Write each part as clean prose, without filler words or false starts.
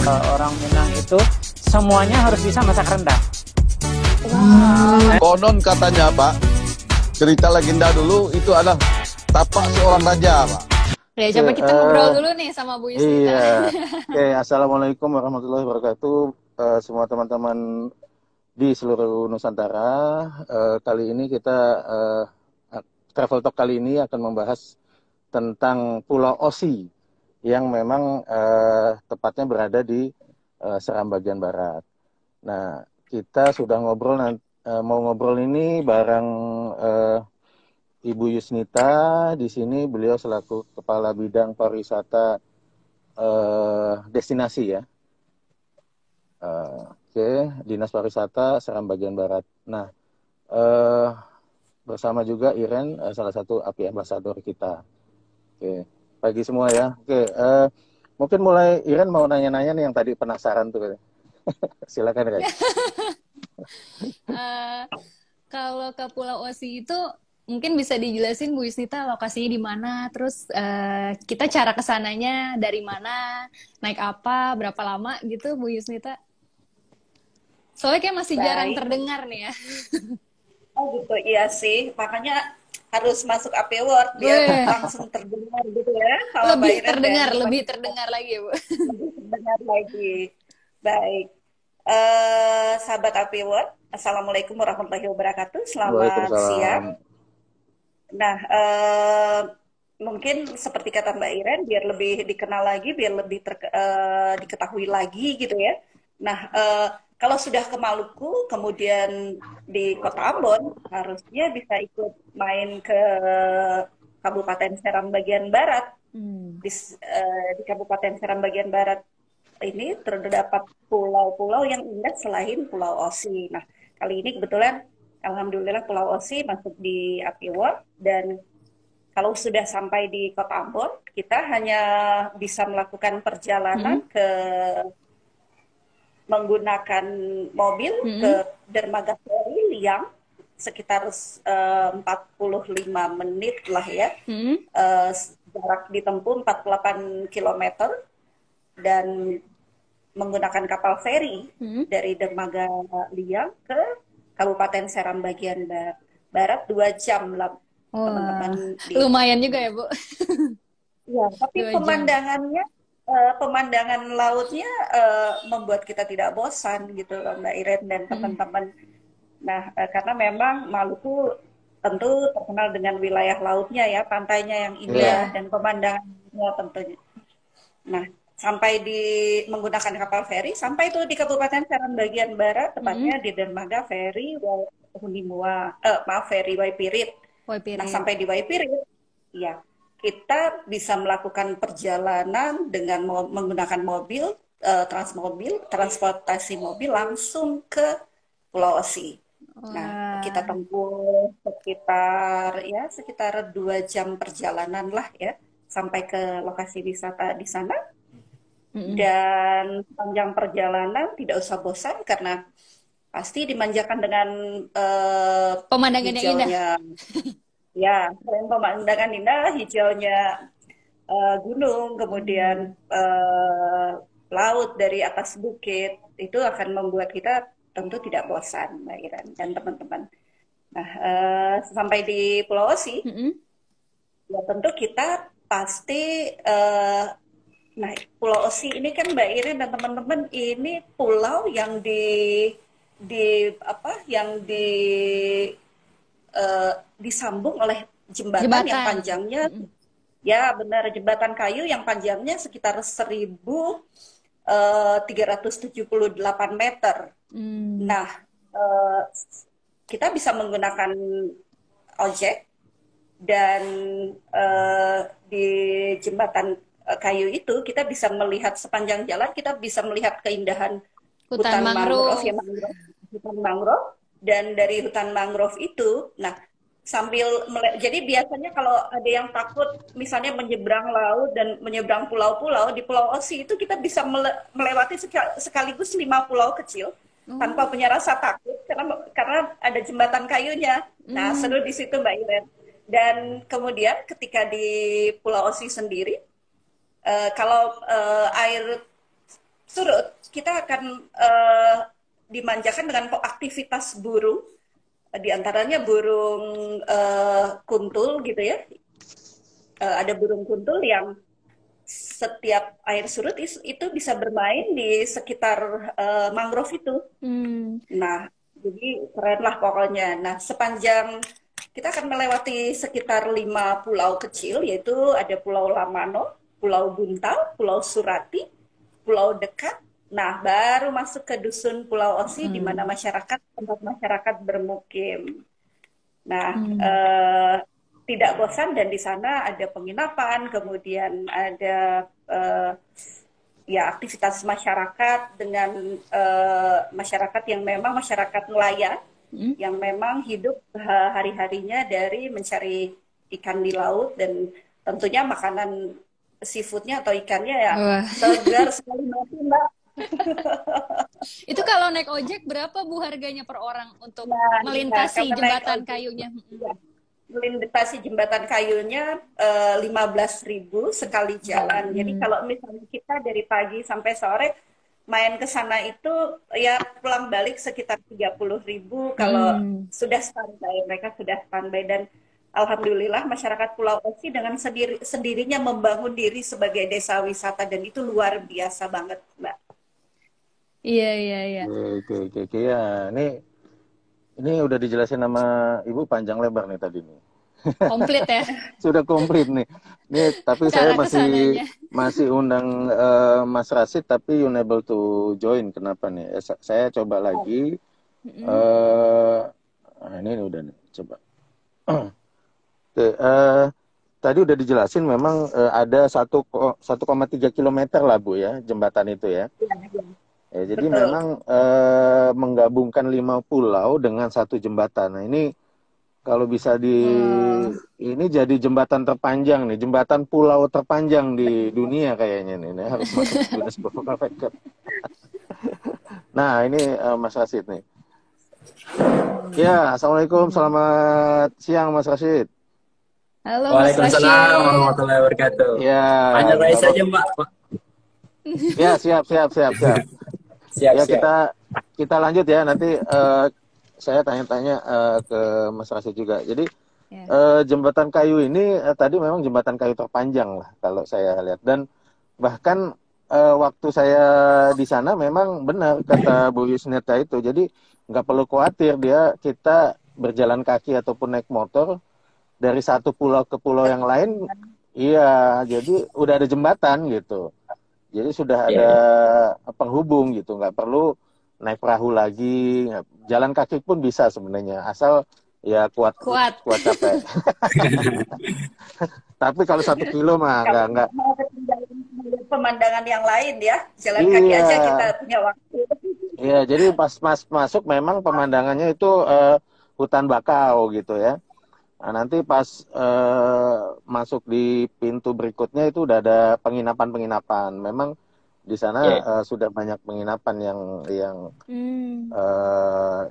Orang Minang itu semuanya harus bisa masak rendang. Konon katanya Pak, cerita legenda dulu itu adalah tapak seorang raja Pak. Ya, coba kita ngobrol dulu nih sama Bu Yusnita. Iya. Oke, Assalamualaikum warahmatullahi wabarakatuh. Semua teman-teman di seluruh Nusantara. Kali ini kita Travel Talk kali ini akan membahas tentang Pulau Osi yang memang tepatnya berada di Seram bagian barat. Nah, kita sudah mau ngobrol ini bareng Ibu Yusnita di sini. Beliau selaku Kepala Bidang Pariwisata Destinasi ya. Oke, Dinas Pariwisata Seram bagian barat. Nah, bersama juga Iren, salah satu API Ambassador kita. Oke, pagi semua ya. Oke, mungkin mulai Iren mau nanya-nanya nih yang tadi penasaran tuh. Silakan Iren. Kalau ke Pulau Osi itu mungkin bisa dijelasin Bu Yusnita lokasinya di mana, terus kita cara kesananya dari mana, naik apa, berapa lama gitu Bu Yusnita? Soalnya kayak masih jarang terdengar nih ya. Oh gitu, iya sih. Makanya harus masuk AP World biar langsung terdengar gitu ya. Lebih terdengar lagi ya Bu. Lebih terdengar lagi. Baik. Sahabat AP World, Assalamualaikum warahmatullahi wabarakatuh. Selamat siang. Nah, mungkin seperti kata Mbak Iren, biar lebih dikenal lagi, biar lebih diketahui lagi gitu ya. Nah, kalau sudah ke Maluku, kemudian di Kota Ambon, harusnya bisa ikut main ke Kabupaten Seram bagian Barat. Di Kabupaten Seram bagian Barat ini terdapat pulau-pulau yang indah selain Pulau Osi. Nah, kali ini kebetulan Alhamdulillah Pulau Osi masuk di API World, dan kalau sudah sampai di Kota Ambon, kita hanya bisa melakukan perjalanan menggunakan mobil ke Dermaga Ferry Liang sekitar 45 menit lah ya. Jarak ditempuh 48 km dan menggunakan kapal feri dari Dermaga Liang ke Kabupaten Seram bagian Barat 2 jam lah, teman-teman. Lumayan juga ya Bu. Ya, tapi pemandangan lautnya membuat kita tidak bosan gitu loh Mbak Iren dan teman-teman. Nah, karena memang Maluku tentu terkenal dengan wilayah lautnya ya, pantainya yang indah dan pemandangannya tentunya. Nah, sampai menggunakan kapal feri, sampai itu di Kabupaten Seram bagian Barat, tepatnya di Dermaga Feri Feri Waipirit. Nah, sampai di Waipirit, ya kita bisa melakukan perjalanan dengan menggunakan mobil, transportasi mobil langsung ke Pulau Osi. Nah, kita tempuh sekitar 2 jam perjalanan lah ya, sampai ke lokasi wisata di sana. Dan sepanjang perjalanan tidak usah bosan karena pasti dimanjakan dengan pemandangan yang indah. Ya, dan pemandangan indah, hijaunya gunung, kemudian laut dari atas bukit, itu akan membuat kita tentu tidak bosan, Mbak Iren dan teman-teman. Nah, sampai di Pulau Osi, ya tentu kita pasti, nah Pulau Osi ini kan Mbak Iren dan teman-teman, ini pulau yang disambung oleh jembatan yang panjangnya, ya benar, jembatan kayu yang panjangnya sekitar 1.378 meter. Nah, kita bisa menggunakan ojek, dan di jembatan kayu itu kita bisa melihat sepanjang jalan, kita bisa melihat keindahan hutan mangrove, hutan mangrove. Dan dari hutan mangrove itu, nah jadi biasanya kalau ada yang takut misalnya menyeberang laut dan menyeberang pulau-pulau, di Pulau Osi itu kita bisa melewati sekaligus 5 pulau kecil tanpa punya rasa takut karena ada jembatan kayunya. Nah, seru di situ Mbak Iren. Dan kemudian ketika di Pulau Osi sendiri, kalau air surut, kita akan dimanjakan dengan aktivitas burung, di antaranya burung kuntul gitu ya. Ada burung kuntul yang setiap air surut itu bisa bermain di sekitar mangrove itu. Nah, jadi keren lah pokoknya. Nah, sepanjang kita akan melewati sekitar 5 pulau kecil, yaitu ada Pulau Lamano, Pulau Buntal, Pulau Surati, Pulau Dekat. Nah, baru masuk ke dusun Pulau Osi di mana tempat masyarakat bermukim. Nah, tidak bosan dan di sana ada penginapan, kemudian ada ya aktivitas masyarakat dengan masyarakat yang memang masyarakat nelayan yang memang hidup hari-harinya dari mencari ikan di laut dan tentunya makanan seafoodnya atau ikannya ya segar sekali mati Mbak. Itu kalau naik ojek berapa Bu harganya per orang untuk melintasi jembatan kayunya? Melintasi jembatan kayunya 15.000 sekali jalan. Jadi kalau misalnya kita dari pagi sampai sore main ke sana itu ya pulang balik sekitar 30.000 kalau sudah standby, mereka sudah standby. Dan alhamdulillah masyarakat Pulau Osi dengan sendirinya membangun diri sebagai desa wisata dan itu luar biasa banget Mbak. Iya. Oke. Ya, ini udah dijelasin sama Ibu panjang lebar nih tadi nih. Komplit ya. Sudah komplit nih. Tapi saya masih undang Mas Rasid tapi unable to join. Kenapa nih? Saya coba lagi. Ini udah nih. Coba. Oke. Tadi udah dijelasin memang ada 1,3 kilometer lah Bu ya jembatan itu ya. Ya, jadi memang menggabungkan 5 pulau dengan satu jembatan. Nah, ini kalau bisa ini jadi jembatan terpanjang nih, jembatan pulau terpanjang di dunia kayaknya nih. Ini harus masuk Guinness Book of World Record. Nah, ini Mas Rasid nih. Ya, Assalamualaikum, selamat siang Mas Rasid. Halo Mas Rasid. Waalaikumsalam warahmatullahi wabarakatuh. Ya. Hanya Rais saja Mbak. Ya, siap. Ya kita lanjut ya nanti saya tanya-tanya ke Mas Rasid juga. Jadi jembatan kayu ini tadi memang jembatan kayu terpanjang lah kalau saya lihat dan bahkan waktu saya di sana memang benar kata Bu Yusneta itu. Jadi nggak perlu khawatir kita berjalan kaki ataupun naik motor dari satu pulau ke pulau yang lain. Iya, jadi udah ada jembatan gitu. Jadi sudah ada penghubung gitu, nggak perlu naik perahu lagi, jalan kaki pun bisa sebenarnya, asal ya kuat capek. Tapi kalau 1 kilo mah nggak. Mau pemandangan yang lain ya, jalan kaki aja kita punya waktu. Iya, jadi pas masuk memang pemandangannya itu hutan bakau gitu ya. Nah, nanti pas masuk di pintu berikutnya itu udah ada penginapan. Memang di sana sudah banyak penginapan yang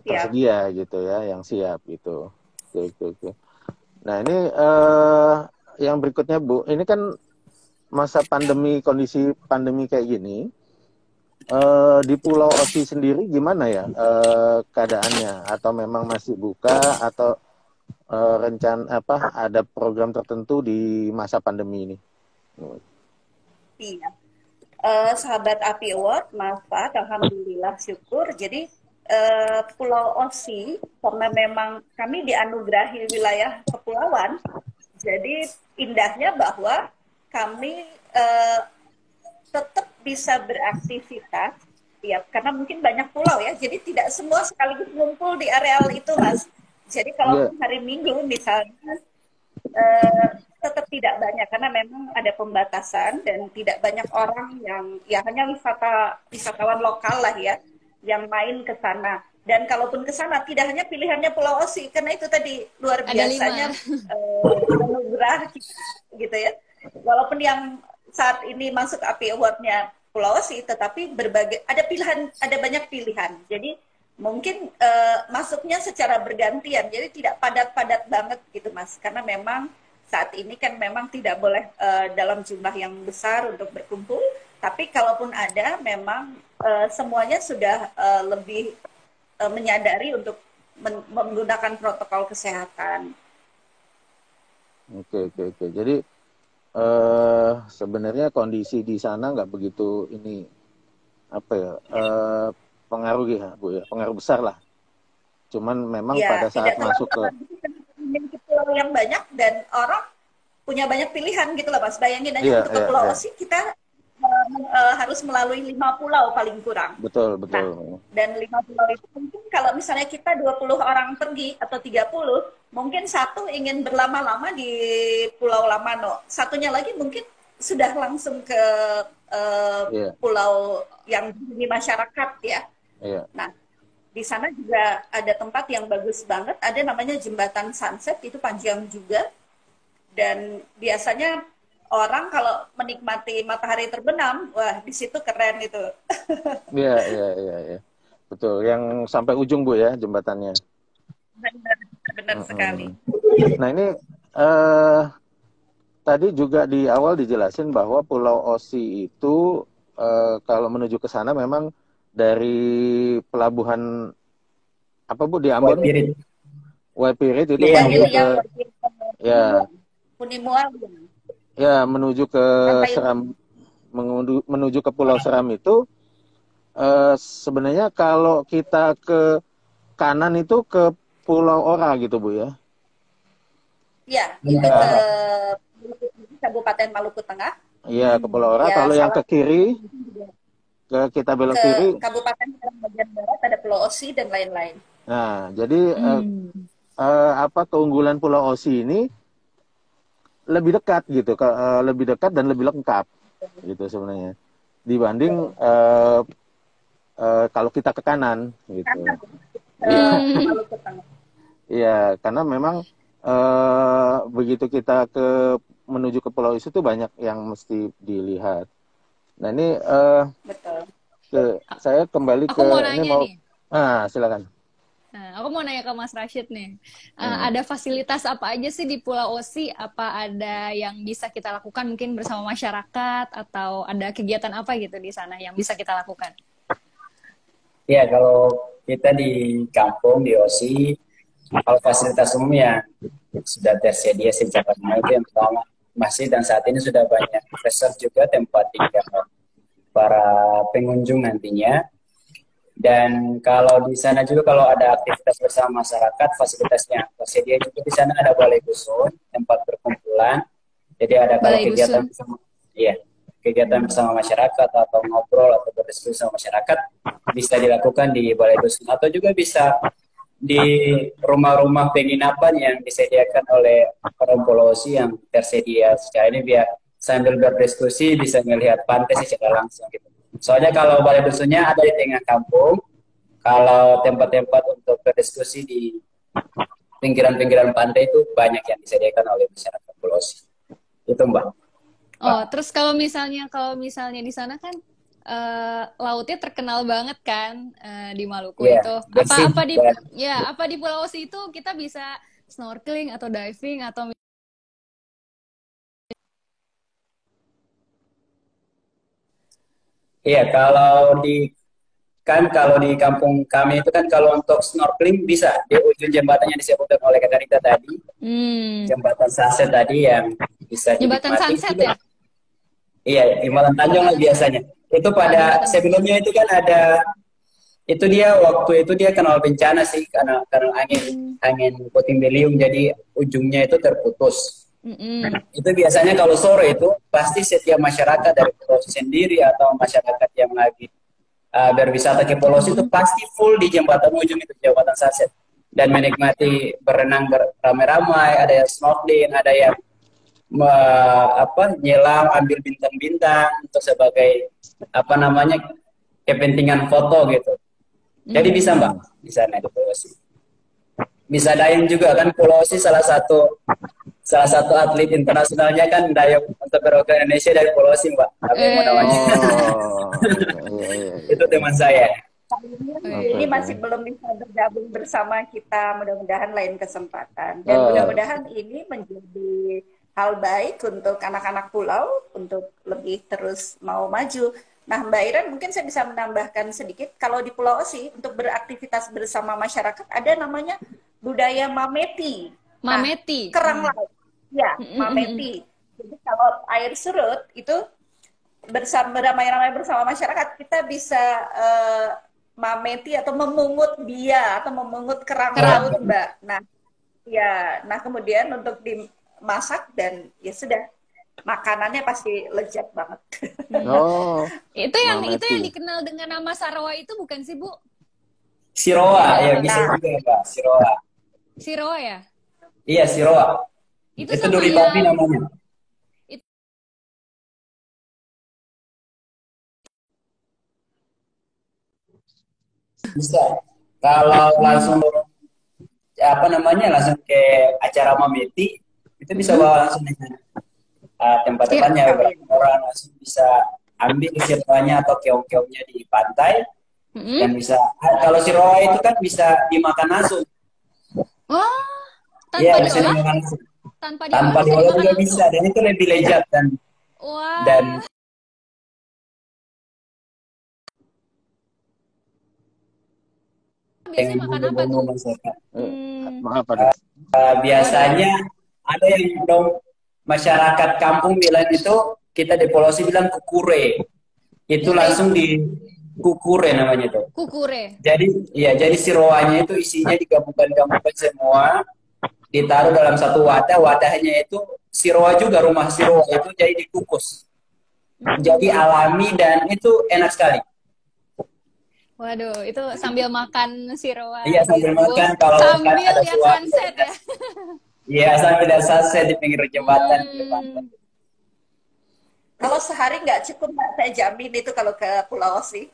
tersedia gitu ya, yang siap gitu. Oke. Nah ini yang berikutnya Bu, ini kan masa pandemi, kondisi pandemi kayak gini. Di Pulau Osi sendiri gimana ya keadaannya? Atau memang masih buka atau ada program tertentu di masa pandemi ini? Iya, sahabat Api Award, Mas Pak, alhamdulillah syukur. Jadi Pulau Osi karena memang kami dianugerahi wilayah kepulauan, jadi indahnya bahwa kami tetap bisa beraktivitas, ya karena mungkin banyak pulau ya, jadi tidak semua sekaligus ngumpul di areal itu, Mas. Jadi kalau hari Minggu misalnya tetap tidak banyak karena memang ada pembatasan dan tidak banyak orang yang ya hanya wisatawan lokal lah ya yang main ke sana. Dan kalaupun ke sana tidak hanya pilihannya Pulau Osi karena itu tadi luar biasanya anugerah gitu ya. Walaupun yang saat ini masuk API Award-nya Pulau Osi, tetapi ada banyak pilihan. Jadi mungkin masuknya secara bergantian, jadi tidak padat-padat banget gitu Mas, karena memang saat ini kan memang tidak boleh dalam jumlah yang besar untuk berkumpul, tapi kalaupun ada memang semuanya sudah lebih menyadari untuk menggunakan protokol kesehatan. Oke. Jadi sebenarnya kondisi di sana nggak begitu ini apa ya pengaruh ya Bu ya, pengaruh besar lah. Cuman memang Ya, pada saat tidak masuk ke memiliki pulau yang banyak dan orang punya banyak pilihan gitu lah Mas. Bayangin aja iya untuk ke Pulau iya Osi kita harus melalui 5 pulau paling kurang. betul. Nah, dan 5 pulau itu mungkin kalau misalnya kita 20 orang pergi atau 30, mungkin satu ingin berlama-lama di Pulau Lamano. Satunya lagi mungkin sudah langsung ke Iya pulau yang di masyarakat ya. iya Nah, di sana juga ada tempat yang bagus banget, ada namanya Jembatan Sunset, itu panjang juga. Dan biasanya orang kalau menikmati matahari terbenam, wah di situ keren itu. iya. Betul. Yang sampai ujung Bu ya jembatannya. Benar sekali. Nah ini tadi juga di awal dijelasin bahwa Pulau Osi itu kalau menuju ke sana memang dari pelabuhan apa Bu di Ambon, Waipirit. Waipirit itu Iya, menuju ke ya Punimual. menuju ke Sampai Seram, menuju ke Pulau Seram itu sebenarnya kalau kita ke kanan itu ke Pulau Ora gitu Bu ya. ya, itu ke Kabupaten Maluku Tengah. Iya ke Pulau Ora. Ya, Kalau yang ke kiri kita belok kiri. ke Kabupaten bagian barat ada Pulau Osi dan lain-lain. Nah, jadi keunggulan Pulau Osi ini lebih dekat gitu, lebih dekat dan lebih lengkap gitu sebenarnya dibanding kalau kita ke kanan gitu. Maluku Tengah. Iya, karena memang begitu kita menuju ke Pulau Osi itu banyak yang mesti dilihat. Nah ini Betul. saya kembali Aku mau nanya nih. Silakan. Nah, aku mau nanya ke Mas Rashid nih. Ada fasilitas apa aja sih di Pulau Osi? Apa ada yang bisa kita lakukan mungkin bersama masyarakat atau ada kegiatan apa gitu di sana yang bisa kita lakukan? Ya, kalau kita di kampung, di Osi, kalau fasilitas umum yang sudah tersedia sejak lama itu yang pertama, masjid dan saat ini sudah banyak resort juga tempat tinggal para pengunjung nantinya. Dan kalau di sana juga kalau ada aktivitas bersama masyarakat, fasilitasnya tersedia juga di sana ada balai dusun, tempat berkumpulan. Jadi ada kalau kegiatan bersama, kegiatan bersama masyarakat atau ngobrol atau berdiskusi sama masyarakat bisa dilakukan di balai dusun atau juga bisa di rumah-rumah penginapan yang disediakan oleh orang Pulau Osi yang tersedia secara ini biar sambil berdiskusi bisa melihat pantai secara langsung gitu. Soalnya kalau balai dusunnya ada di tengah kampung, kalau tempat-tempat untuk berdiskusi di pinggiran-pinggiran pantai itu banyak yang disediakan oleh masyarakat Pulau Osi. Itu Mbak. Oh, terus kalau misalnya di sana kan lautnya terkenal banget kan di Maluku itu. Apa di Pulau Osi itu kita bisa snorkeling atau diving atau Iya, kalau di kampung kami itu kan kalau untuk snorkeling bisa di ujung jembatan yang disebutkan oleh Kak Rita tadi, jembatan Sunset tadi yang bisa jembatan Sunset ya? Iya, di Malang Tanjung lah biasanya. Itu pada sebelumnya itu kan ada itu dia waktu itu dia kenal bencana sih karena angin puting beliung jadi ujungnya itu terputus. Itu biasanya kalau sore itu pasti setiap masyarakat dari Pulau Osi sendiri atau masyarakat yang lagi berwisata ke Pulau Osi itu pasti full di jembatan ujung itu jembatan Sunset dan menikmati berenang beramai-ramai, ada yang snorkeling, ada yang nyelam ambil bintang-bintang untuk sebagai kepentingan foto gitu. Jadi bisa Mbak di sana di Pulau Osi. Bisa dayung juga kan Pulau Osi salah satu atlet internasionalnya kan dayung untuk berwarga Indonesia dari Pulau Osi Mbak. Apa namanya? Itu teman saya. kali ini Oke. masih belum bisa bergabung bersama kita. Mudah-mudahan lain kesempatan. Dan mudah-mudahan ini menjadi hal baik untuk anak-anak pulau untuk lebih terus mau maju. Nah, Mbak Iren, mungkin saya bisa menambahkan sedikit. Kalau di Pulau Osi, untuk beraktivitas bersama masyarakat, ada namanya budaya mameti. Nah, Mameti. kerang laut. Ya, mameti. Jadi kalau air surut, itu beramai-ramai bersama masyarakat, kita bisa mameti atau memungut bia atau memungut kerang laut, Mbak. Nah, ya, nah kemudian untuk dimasak dan ya sudah makanannya pasti lezat banget. Oh, Itu yang mameti. dikenal dengan nama Sarawak itu bukan sih, Bu? Siroa, ya bisa Nah. juga Mbak, Siroa. Siroa ya? Iya, Siroa. Itu Itu sama duri babi yang namanya. Bisa. Kalau langsung apa namanya langsung ke acara mameti itu bisa bawa langsung dengan tempat-tempatnya beberapa orang langsung bisa ambil siroanya atau keong-keongnya di pantai dan bisa kalau siroa itu kan bisa dimakan langsung. Wah, Iya, tanpa bisa diolah, dimakan langsung. tanpa Tanpa bisa diolah dimakan juga langsung. bisa dan itu lebih lezat Wah, dan biasanya makan apa bumbu-bumbu tuh? masakan. Maaf, Pak. Biasanya ada yang dong masyarakat kampung bilang itu kita di Pulau Osi bilang kukure. Itu langsung di kukure namanya itu. Kukure. Jadi siroanya itu isinya digabungkan semua, ditaruh dalam satu wadah, wadahnya itu siroa juga rumah siroa itu jadi dikukus. Jadi alami dan itu enak sekali. Waduh, itu sambil makan siroa. Iya, sambil gitu. makan kalau sambil ada lihat suara. sunset ya. Iya, sambil lihat sunset di pinggir jembatan. Di pantai. Kalau sehari nggak cukup, Mbak, saya jamin itu kalau ke Pulau Osi.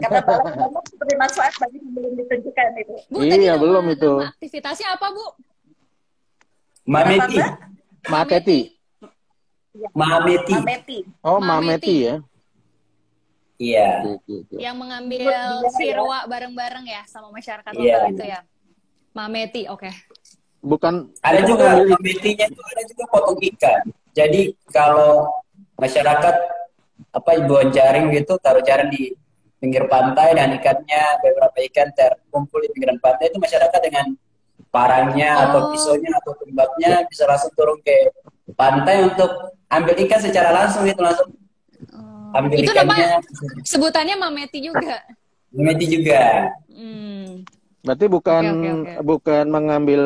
Karena banyak seperti manfaat bagi yang belum ditunjukkan itu. Bu, Iya, tadi belum itu. nama aktivitasnya apa, Bu? Mameti. Apa, Maketi. Mameti. Mameti. Oh, Mameti. mameti ya. Iya. Oke. Yang mengambil siroa bareng-bareng ya sama masyarakat Iya. lokal itu ya. Mameti, oke. Bukan Ada bukan juga ngambil- mametinya itu ada juga potong ikan. Jadi kalau masyarakat buat jaring gitu taruh jaring di pinggir pantai dan ikannya beberapa ikan terkumpul di pinggiran pantai itu masyarakat dengan parangnya atau pisaunya atau tombaknya bisa langsung turun ke pantai untuk ambil ikan secara langsung gitu langsung ambil Itu ikannya. Sebutannya mameti juga. Mameti juga. Berarti bukan Oke. bukan mengambil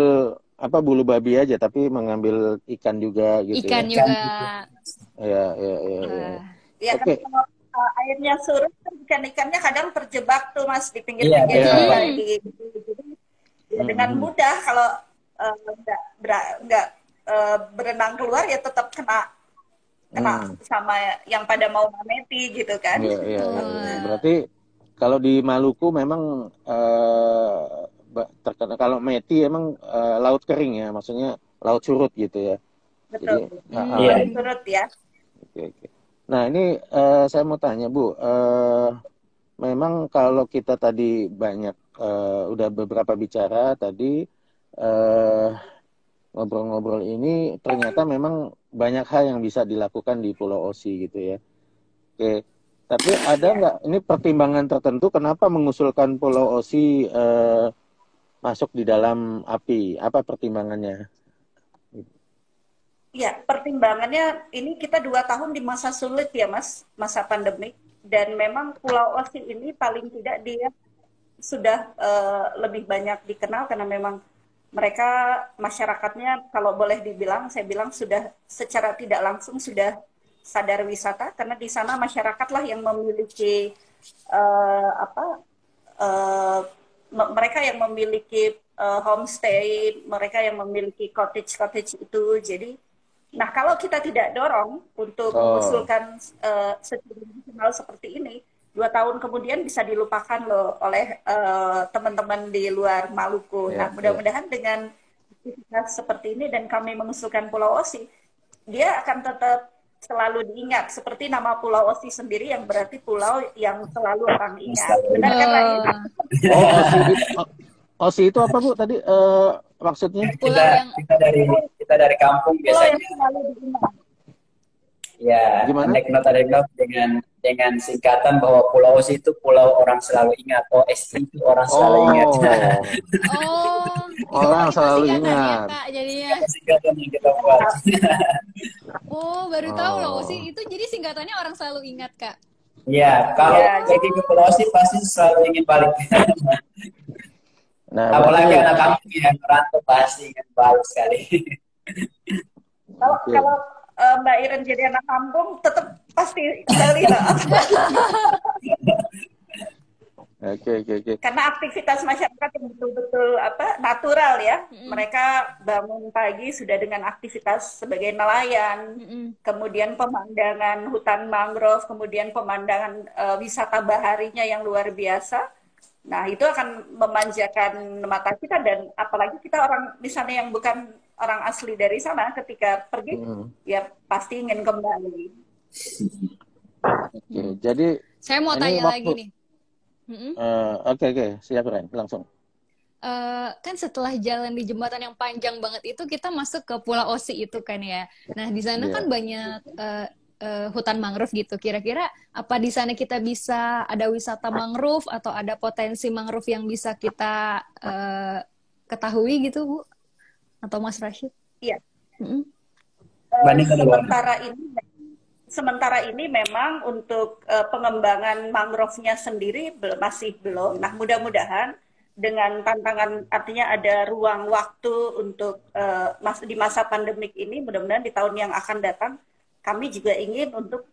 bulu babi aja, tapi mengambil ikan juga gitu. Ikan ya. juga. Ya. Ya, Oke. kan kalau airnya surut, kan ikan-ikannya kadang terjebak tuh, Mas, di Iya, pinggir-pinggir betul. sungai. Jadi ya, dengan mudah kalau nggak berenang keluar ya tetap kena sama yang pada mau mameti gitu kan. Iya. Berarti kalau di Maluku memang terkenal kalau meti emang laut kering ya, maksudnya laut surut gitu ya. Betul. Jadi, Surut ya. Oke. Nah ini saya mau tanya Bu, memang kalau kita tadi banyak udah beberapa bicara tadi ngobrol-ngobrol ini ternyata memang banyak hal yang bisa dilakukan di Pulau Osi gitu ya. Oke, tapi ada nggak ini pertimbangan tertentu kenapa mengusulkan Pulau Osi masuk di dalam API? Apa pertimbangannya? Ya, pertimbangannya ini kita 2 tahun di masa sulit ya, Mas, masa pandemik. Dan memang Pulau Osi ini paling tidak dia sudah lebih banyak dikenal karena memang mereka masyarakatnya kalau boleh dibilang, saya bilang sudah secara tidak langsung sudah sadar wisata karena di sana masyarakatlah yang memiliki mereka yang memiliki homestay, mereka yang memiliki cottage itu. Jadi, nah kalau kita tidak dorong untuk mengusulkan secara nasional seperti ini, 2 tahun kemudian bisa dilupakan loh oleh teman-teman di luar Maluku. Nah, mudah-mudahan dengan aktivitas seperti ini dan kami mengusulkan Pulau Osi, dia akan tetap selalu diingat. Seperti nama Pulau Osi sendiri yang berarti pulau yang selalu orang ingat. Selalu Benar kan, Rais? Oh, Oh, Osi itu apa Bu tadi maksudnya? kita pulau yang kita dari kampung Pulau yang biasanya selalu diingat. ya Gimana? anekdot dengan singkatan bahwa Pulau Osi itu pulau orang selalu ingat. OSI itu orang selalu ingat. Oh, oh orang itu selalu singkatannya ingat. Kak jadinya. Itu singkatan yang kita buat. Oh, baru tahu loh Oh. sih itu jadi singkatannya orang selalu ingat Kak. Ya, kalau Ya, pergi ke Pulau Osi pasti selalu ingin balik. Nah, Apalagi berarti anak kampung yang merantau pasti ingin balik sekali. oke. Kalau Mbak Iren jadi anak kampung, tetap pasti Bali lah. Oke. Karena aktivitas masyarakat yang betul-betul natural ya. Mm-mm. Mereka bangun pagi sudah dengan aktivitas sebagai nelayan, Mm-mm. kemudian pemandangan hutan mangrove, kemudian pemandangan wisata baharinya yang luar biasa. Nah, itu akan memanjakan mata kita, dan apalagi kita orang misalnya yang bukan orang asli dari sana, ketika pergi ya pasti ingin kembali. Oke, jadi Saya mau ini tanya waktu lagi nih. Mm-mm. oke, siap Ren, langsung. Kan setelah jalan di jembatan yang panjang banget itu kita masuk ke Pulau Osi itu kan ya. Nah di sana kan Iya. banyak hutan mangrove gitu. Kira-kira apa di sana kita bisa ada wisata mangrove atau ada potensi mangrove yang bisa kita ketahui gitu Bu? Atau Mas Rashid? Iya. Mm-mm. Sementara ini memang untuk pengembangan mangrove-nya sendiri masih belum. Nah, mudah-mudahan dengan tantangan, artinya ada ruang waktu untuk di masa pandemik ini, mudah-mudahan di tahun yang akan datang kami juga ingin untuk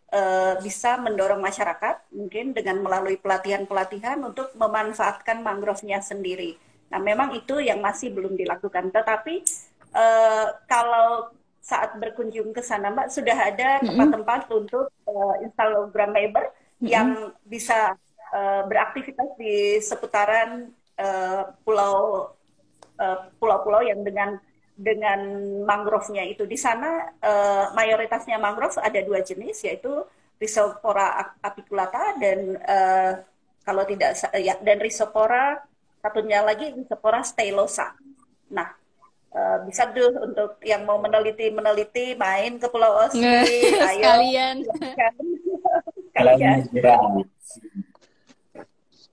bisa mendorong masyarakat mungkin dengan melalui pelatihan-pelatihan untuk memanfaatkan mangrove-nya sendiri. Nah, memang itu yang masih belum dilakukan. Tetapi kalau saat berkunjung ke sana, Mbak, sudah ada tempat-tempat untuk Instagrammer yang bisa beraktivitas di seputaran pulau-pulau yang dengan mangrove-nya itu. Di sana mayoritasnya mangrove ada 2 jenis, yaitu Rhizopora apiculata dan kalau tidak dan Rhizopora satunya lagi Rhizopora stylosa. Nah, bisa tuh untuk yang mau meneliti main ke Pulau Osi, ayo Sekalian. kalian.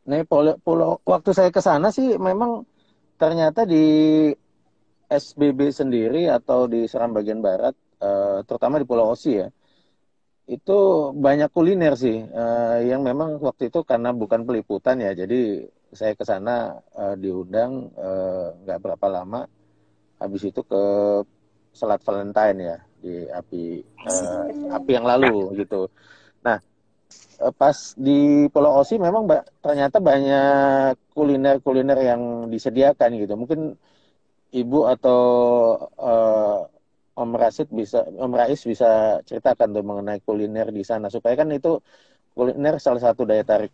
Nih pulau waktu saya ke sana sih memang ternyata di SBB sendiri atau di Seram bagian barat, terutama di Pulau Osi ya, itu banyak kuliner sih, yang memang waktu itu karena bukan peliputan ya, jadi saya ke sana diundang nggak berapa lama, habis itu ke Selat Valentine ya di api yang lalu gitu. Nah, pas di Pulau Osi memang ternyata banyak kuliner-kuliner yang disediakan gitu. Mungkin Ibu atau Om Rais bisa ceritakan tuh mengenai kuliner di sana supaya kan itu kuliner salah satu daya tarik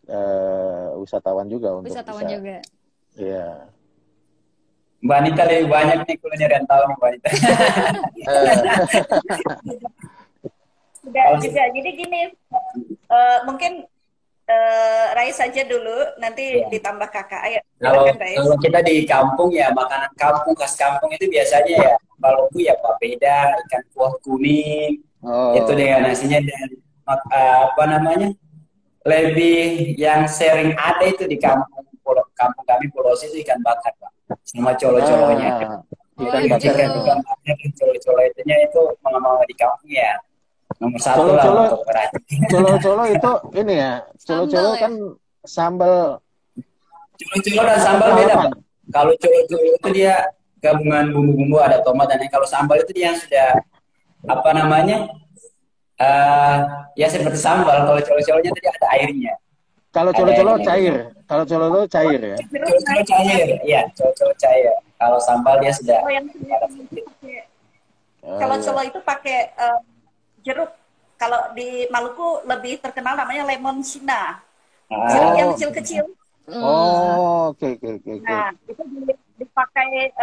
wisatawan juga untuk Wisatawan bisa. juga. Iya. Mbak Anita lebih banyak nih kuliner yang tahu nih Mbak Anita. juga. Jadi gini, mungkin Rais saja dulu, nanti ditambah kakak. Ayo, Kalau silakan, Rais. kita di kampung ya, makanan kampung, khas kampung itu biasanya ya Maluku ya papeda, ikan kuah kuning, itu dengan nasinya, dan apa namanya, lebih yang sering ada itu di kampung kami Pulau Osi itu ikan bakar Pak, sama colo-colonya. Ikan gitu. bakar. Colo-colo itu mengapa di kampung ya nomor satu lah Colo-colo. untuk perajin. Colo-colo itu ini ya, colo-colo Sambal, kan sambal. Colo-colo dan sambal beda Pak. Kalau colo-colo itu dia gabungan bumbu-bumbu, ada tomat dan kalau sambal itu dia yang sudah apa namanya, ya seperti sambal. Kalau colo-colonya tadi ada airnya. Kalau colo-colo cair, kalau colo-colo cair ya. Colo-colo cair, iya colo-colo cair. Kalau sambal dia sudah. Kalau yang kalau colo itu pakai jeruk. Kalau di Maluku lebih terkenal namanya lemon Cina. Jeruk yang kecil-kecil. Oke. Nah, itu dipakai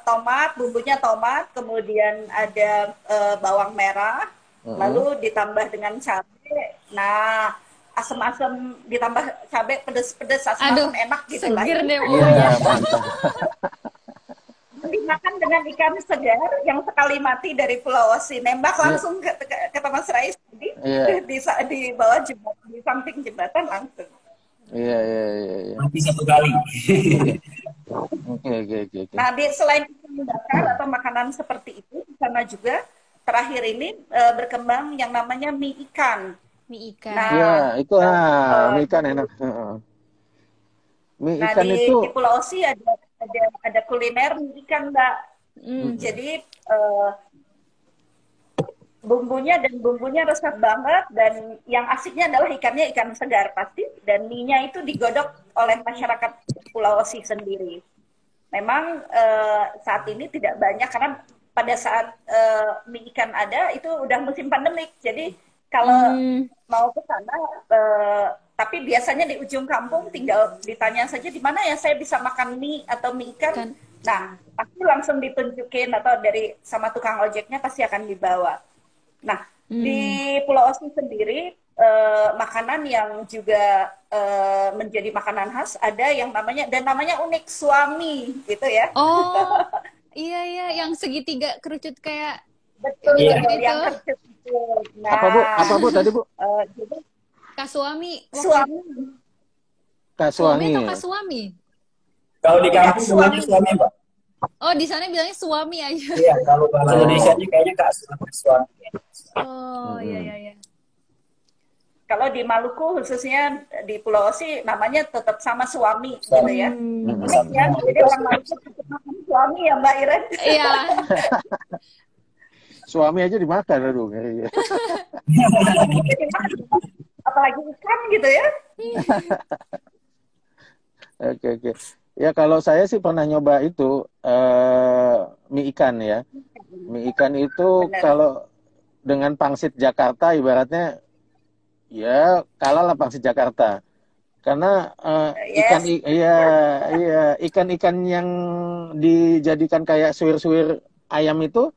tomat, bumbunya tomat, kemudian ada bawang merah, Mm-mm. lalu ditambah dengan cabai. Nah, asam-asam ditambah cabai pedes-pedes, Aduh, asam-asam enak gitu lah seger ya. deh Iya, pokoknya. mantap. Dimakan dengan ikan segar yang sekali mati dari Pulau Osi. Nembak Iya, langsung ke Mas Rais iya, di bawah jembatan, di samping jembatan langsung. iya, iya, iya, iya. Mati satu kali. Oke, oke, oke, oke, oke. Nah, selain ikan bakar atau makanan seperti itu, di sana juga terakhir ini berkembang yang namanya mie ikan. Mie ikan. Iya, Nah, itu mie ikan di, enak. Heeh. Mie nah ikan itu, di Pulau Osi ada kuliner mie ikan, Mbak. Hmm. mm, Jadi bumbunya resep banget, dan yang asiknya adalah ikannya ikan segar pasti, dan mie-nya itu digodok oleh masyarakat Pulau Osi sendiri. Memang saat ini tidak banyak karena pada saat mie ikan ada itu udah musim pandemik. Jadi kalau Hmm. mau ke sana, tapi biasanya di ujung kampung tinggal ditanya saja di mana ya saya bisa makan mie atau mie ikan. Kan. Nah, pasti langsung ditunjukin atau dari sama tukang ojeknya pasti akan dibawa. Nah, di Hmm. Pulau Osi sendiri makanan yang juga menjadi makanan khas ada yang namanya unik suami gitu ya. Oh, iya iya, yang segitiga kerucut kayak Betul, Iya. gitu. yang kecil itu. apa Bu? Nah, Apa Bu tadi Bu? jadi Kasuami. suami, Suami atau Kasuami. kasuami? Kalau di ya kampung namanya suami, Mbak. Oh, di sana bilangnya suami aja. Iya, kalau bahasa Oh. Indonesia-nya kayaknya Kak suami. Oh, iya Mm-mm. iya iya. kalau di Maluku khususnya di Pulau Osi namanya tetap sama suami gitu Suami. ya. Hmm. Mm-mm. Unik ya, jadi orang Maluku tetap makan suami ya Mbak Iren. Iya. Suami aja dimakan, aduh. Ngeri. Apalagi ikan gitu ya. Oke, oke. Ya kalau saya sih pernah nyoba itu mie ikan ya. Mie ikan itu Benar. kalau dengan pangsit Jakarta ibaratnya ya kalah lah pangsit Jakarta. Karena ikan Yes. iya iya ikan-ikan yang dijadikan kayak suwir-suwir ayam itu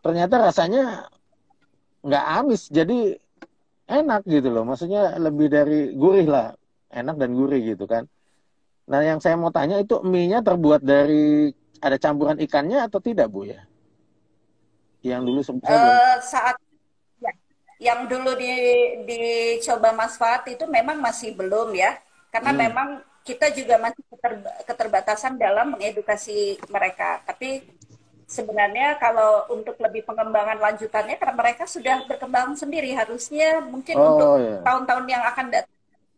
ternyata rasanya nggak amis, jadi enak gitu loh. Maksudnya lebih dari gurih lah, enak dan gurih gitu kan. Nah, yang saya mau tanya itu mie-nya terbuat dari ada campuran ikannya atau tidak, Bu ya? Yang dulu saya belum. Saat ya, yang dulu dicoba Mas Fat itu memang masih belum ya, karena Hmm. memang kita juga masih keterbatasan dalam mengedukasi mereka. Tapi sebenarnya kalau untuk lebih pengembangan lanjutannya, karena mereka sudah berkembang sendiri, harusnya mungkin Oh untuk ya. tahun-tahun yang akan datang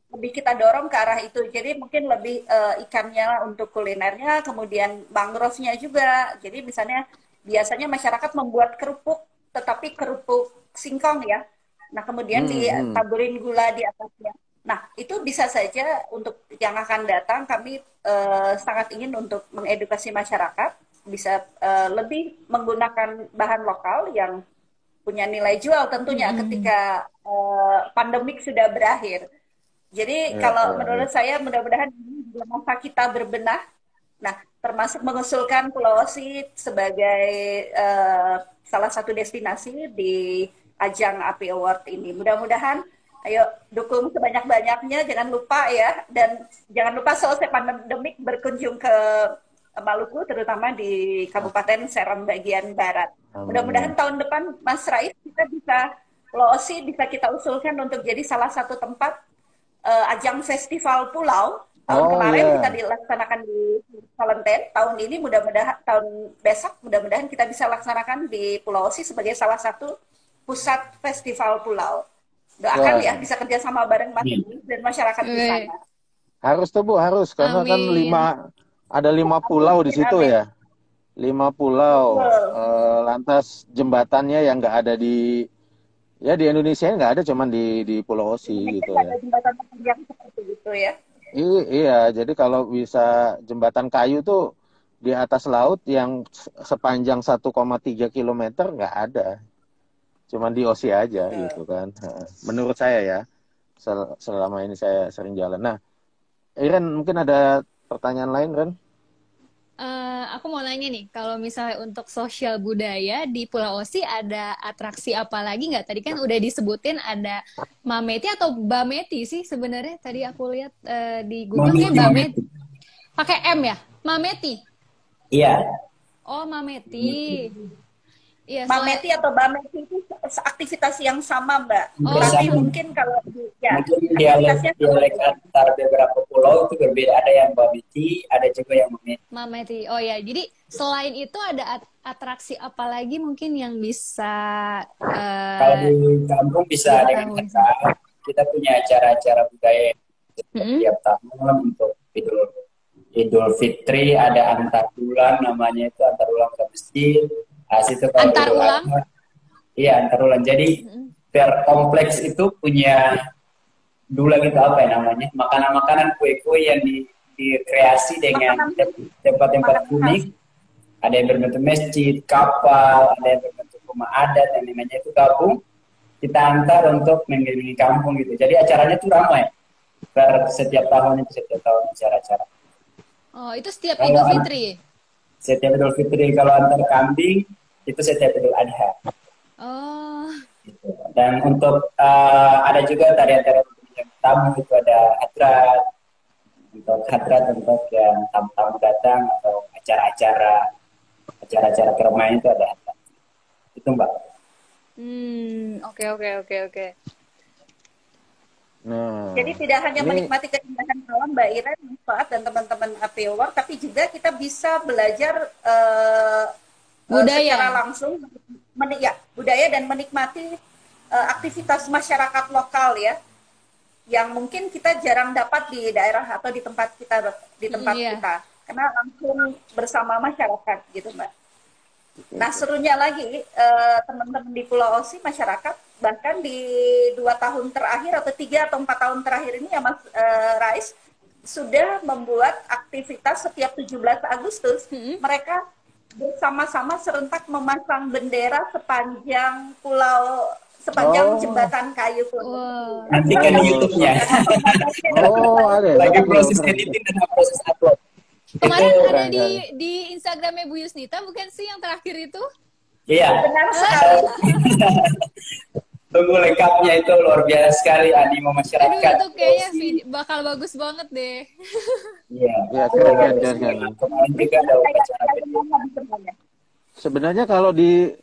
lebih kita dorong ke arah itu. Jadi mungkin lebih ikannya untuk kulinernya, kemudian mangrove-nya juga. Jadi misalnya biasanya masyarakat membuat kerupuk, tetapi kerupuk singkong ya. Nah, kemudian Hmm. ditaburin gula di atasnya. Nah, itu bisa saja untuk yang akan datang kami sangat ingin untuk mengedukasi masyarakat bisa lebih menggunakan bahan lokal yang punya nilai jual tentunya ketika pandemik sudah berakhir. Jadi Ya, kalau ya, ya. menurut saya mudah-mudahan ini juga masa kita berbenah. Nah, termasuk mengusulkan Pulau Osi sebagai salah satu destinasi di ajang API Award ini. Mudah-mudahan ayo dukung sebanyak-banyaknya, jangan lupa ya, dan jangan lupa selesai pandemik berkunjung ke Maluku, terutama di Kabupaten Serang bagian barat. Mudah-mudahan Amin. tahun depan Mas Rais kita bisa, Pulau Osi bisa kita usulkan untuk jadi salah satu tempat ajang festival pulau. Tahun Oh kemarin kita ya. dilaksanakan di Valentine, tahun ini mudah-mudahan tahun besok mudah-mudahan kita bisa laksanakan di Pulau Osi sebagai salah satu pusat festival pulau. Doakan ya Wah, bisa kerjasama bareng Mas Anies dan masyarakat di Weh. sana. harus tuh Bu, harus karena kan Amin. ada 5 pulau di Amin, situ amin. ya. 5 pulau. Betul. Lantas jembatannya yang nggak ada di ya di Indonesia nggak ada, cuman di Pulau Osi Indonesia gitu nggak ya. ada jembatan yang seperti itu ya. Iya, jadi kalau bisa jembatan kayu tuh di atas laut yang sepanjang 1,3 kilometer nggak ada. Cuman di Osi aja gitu kan. Menurut saya ya, selama ini saya sering jalan. Nah, Iren mungkin ada pertanyaan lain, Ren? aku mau nanya nih, kalau misalnya untuk sosial budaya di Pulau Osi ada atraksi apa lagi nggak? Tadi kan udah disebutin ada Mameti atau Bameti sih sebenarnya. Tadi aku lihat di Google kayak Bameti. Pakai M ya? Mameti. Iya. Oh, Mameti. Iya, Mameti atau Bameti itu aktivitas yang sama, Mbak. Oh, Tapi sama. mungkin kalau ya Mungkin aktivitasnya dialek antar beberapa pulau itu berbeda. Ada yang Babiti, ada juga yang Mameti. Mameti. Oh ya, jadi selain itu ada atraksi apa lagi mungkin yang bisa Kalau di kampung bisa dengan diketahui? kita, kita punya acara-acara budaya setiap tahun untuk Idul Fitri, ada antar ulang, namanya itu antar ulang ke masjid. Situ kalau Antar Idul ulang? Adha, iya, antar ulang. Jadi per kompleks itu punya dulang itu apa ya namanya? Makanan-makanan kue-kue yang dikreasi dengan tempat-tempat unik. Ada yang berbentuk masjid, kapal, ada yang berbentuk rumah adat, yang namanya itu gabung. Kita antar untuk mengelilingi kampung gitu. Jadi acaranya tuh ramai. Setiap tahun acara-acara. Oh, itu setiap Kalau Idul Fitri. Setiap Idul Fitri, kalau antar kambing itu setiap Idul Adha. Oh, Gitu. Dan untuk ada juga tarian-tarian yang tamu itu ada untuk yang tamu-tamu datang atau acara-acara keramaian itu ada hadrat. Itu Mbak. oke. Nah, Jadi tidak hanya ini menikmati keindahan alam, Mbak Iren, Fuad, dan teman-teman APOWAR, tapi juga kita bisa belajar Budaya. secara langsung budaya dan menikmati aktivitas masyarakat lokal ya, yang mungkin kita jarang dapat di daerah atau di tempat kita Iya. karena langsung bersama masyarakat gitu, Mbak. Nah, serunya lagi teman-teman di Pulau Osi, masyarakat bahkan di 2 tahun terakhir atau 3 atau 4 tahun terakhir ini ya Mas Rais sudah membuat aktivitas setiap 17 Agustus mereka bersama-sama serentak memasang bendera sepanjang jembatan kayu Pulau. Wow. Nantikan di YouTube-nya. ada ya? Lagi proses editing dan proses upload. Kemarin Itu ada keren. di Instagramnya Bu Yusnita, bukan sih yang terakhir itu? Iya. Benar sekali. Tunggu lengkapnya, itu luar biasa sekali animo Aduh, masyarakat. itu kayaknya bakal bagus banget deh. Iya. Ya, keren. Kemarin juga ada upacara Sebenarnya kalau di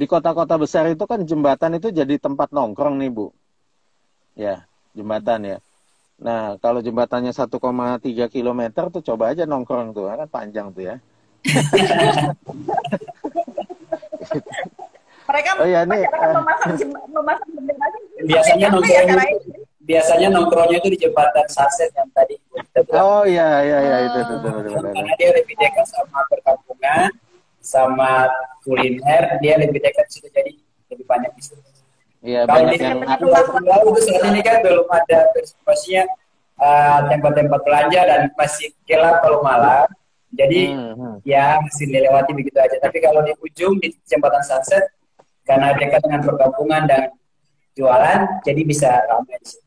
kota-kota besar itu kan jembatan itu jadi tempat nongkrong nih, Bu. Ya, jembatan ya. Nah, kalau jembatannya 1,3 kilometer tuh coba aja nongkrong tuh, kan panjang tuh ya. Mereka Oh iya, nih, memasang bendera. biasanya Apa ya, nongkrongnya Kak Rais? biasanya nongkrongnya itu di jembatan Sunset yang tadi kita bilang. Oh iya itu betul. Karena dia lebih dekat sama perkampungan, sama kuliner, dia lebih dekat situ, jadi lebih banyak di situ. Iya, Kalau banyak di yang pulau itu saat ini kan belum ada pastinya tempat-tempat belanja dan masih gelap kalau malam. Jadi ya masih dilewati begitu aja. Tapi kalau di ujung di jembatan Sunset, karena dekat dengan perkampungan dan jualan, jadi bisa ramai di situ.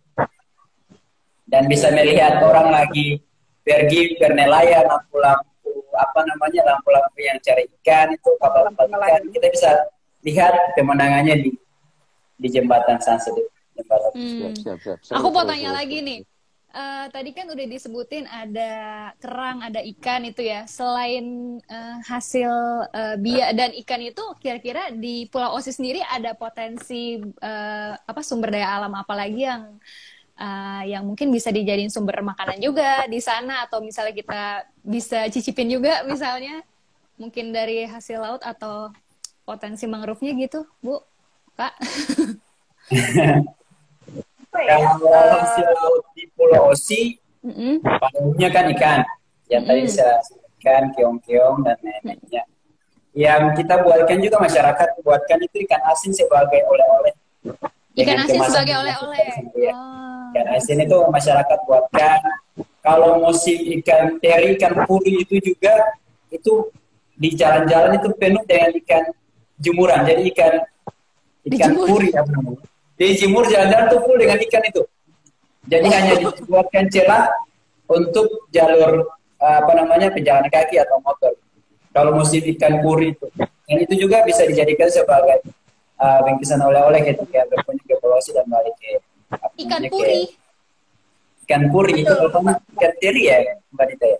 Dan bisa melihat orang lagi pergi bernelayan, lampu-lampu lampu-lampu yang cari ikan itu, kapal-kapal ikan. Kita bisa lihat pemandangannya di jembatan Sunset. siap. Aku mau tanya lagi nih. Tadi kan udah disebutin ada kerang, ada ikan itu ya. Selain hasil biak dan ikan itu, kira-kira di Pulau Osi sendiri ada potensi sumber daya alam apa lagi yang mungkin bisa dijadiin sumber makanan juga di sana, atau misalnya kita bisa cicipin juga misalnya mungkin dari hasil laut atau potensi mangrove-nya gitu, Bu, Kak? Kalau hasil laut di Pulau Osi, paruhnya kan ikan. Yang tadi saya ikan, keong-keong, dan lain-lainnya. Yang kita buatkan juga, masyarakat buatkan itu ikan asin sebagai oleh-oleh. Ikan asin kemasan sebagai yang oleh-oleh. ya. Ikan asin itu masyarakat buatkan. Kalau musim ikan teri, ikan puri itu juga, itu di jalan-jalan itu penuh dengan ikan jemuran. Jadi ikan puri apa namanya. Dijemur jalan-jalan tuh full dengan ikan itu. Jadi hanya dibuatkan celah untuk jalur pejalan kaki atau motor. kalau musim ikan puri itu. Dan itu juga bisa dijadikan sebagai bingkisan oleh-oleh gitu, kayak berkunjung ke Pulau Osi dan balik ke apa Ikan namanya, puri. ikan puri itu Betul. kalau kamu ikan teri ya Mbak Dita ya.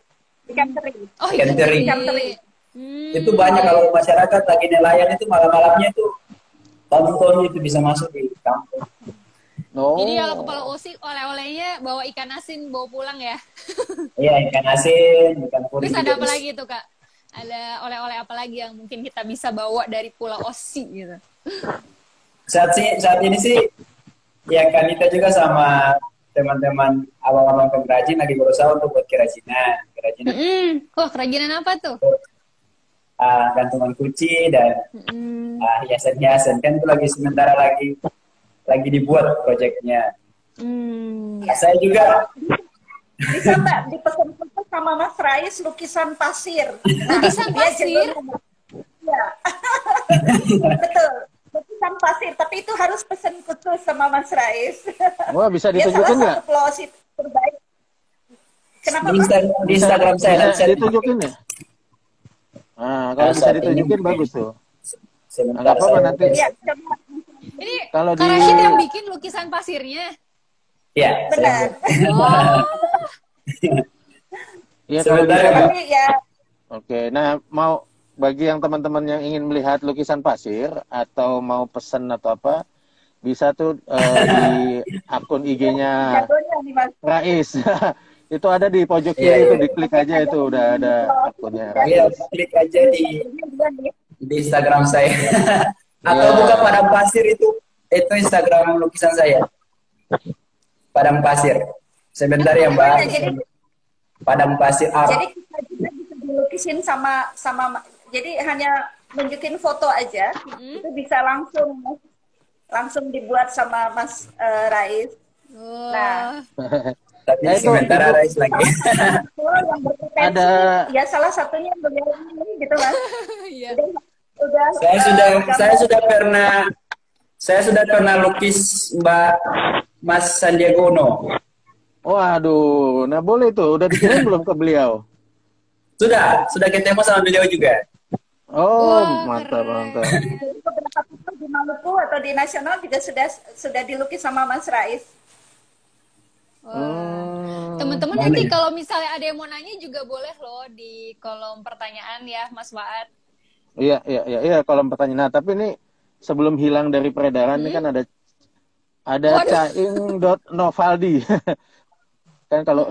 Ikan teri. Oh, Ikan ikan teri. Ikan teri. teri. Itu banyak kalau masyarakat lagi nelayan itu malam-malamnya itu tonton itu bisa masuk di kampung. Oh. Jadi kalau kepala Osi oleh-olehnya bawa ikan asin bawa pulang ya. Iya, ikan asin, ikan puri Terus juga ada apa bisa. lagi tuh Kak? Ada oleh-oleh apa lagi yang mungkin kita bisa bawa dari Pulau Osi gitu? Saat ini sih ya Kanita juga sama teman-teman abang-abang pengrajin lagi berusaha untuk buat kerajinan Wah, kerajinan apa tuh? gantungan kunci dan Mm-mm. hiasan-hiasan kan itu lagi sementara lagi dibuat proyeknya. Hmm. Nah, saya juga Bisa Mbak dipesan-pesan sama Mas Rais lukisan pasir. Nah, Lukisan dia pasir? jagonya. Ya. Betul. Lukisan pasir, tapi itu harus pesan khusus sama Mas Rais. Wah, bisa Dia salah ditunjukin nggak? satu pelosit terbaik. Kenapa di, Pak? di Instagram saya nanti Bisa saya ditunjukin ya? Nah, kalau bisa saat ini ditunjukin mungkin bagus tuh. sebentar Nggak apa-apa saya nanti. Ya, coba. Ini Kalau Kak di Rashid yang bikin lukisan pasirnya. ya Benar. Oh, ya kalau sebentar bisa ya, Mbak. Tapi ya Oke, nah mau bagi yang teman-teman yang ingin melihat lukisan pasir atau mau pesen atau apa, bisa tuh di akun IG-nya jagonya nih Mas. Rais. Itu ada di pojok Iya, kiri itu, iya. diklik aja itu udah ada akunnya Iya, Rais. klik aja di Instagram saya. Atau Iya. buka Padang Pasir itu Instagram lukisan saya. Padang Pasir. Sebentar ya Mbak. Jadi- Padang Pasir Art. Jadi kita juga bisa dilukisin sama jadi hanya nunjukin foto aja, itu bisa langsung dibuat sama Mas Rais. wah. Nah, Tapi Nah, itu- sementara itu- Rais lagi. yang berpotensi, Ada- ya salah satunya beliau ini gitu Mas. Iya. Udah Saya sudah pernah lukis Mbak Mas Sandiaga Uno. Waduh, nah boleh tuh, udah dikirim belum ke beliau? Sudah ketemu sama beliau juga. Oh, Wah, mantap, keren. mantap. Jadi beberapa foto di Maluku atau di nasional juga sudah dilukis sama Mas Rais. Wah. Teman-teman boleh. nanti kalau misalnya ada yang mau nanya juga boleh loh di kolom pertanyaan ya, Mas Waat. Iya, kolom pertanyaan. Nah, tapi ini sebelum hilang dari peredaran ini kan ada Waduh. Caing.novaldi. Kan kalau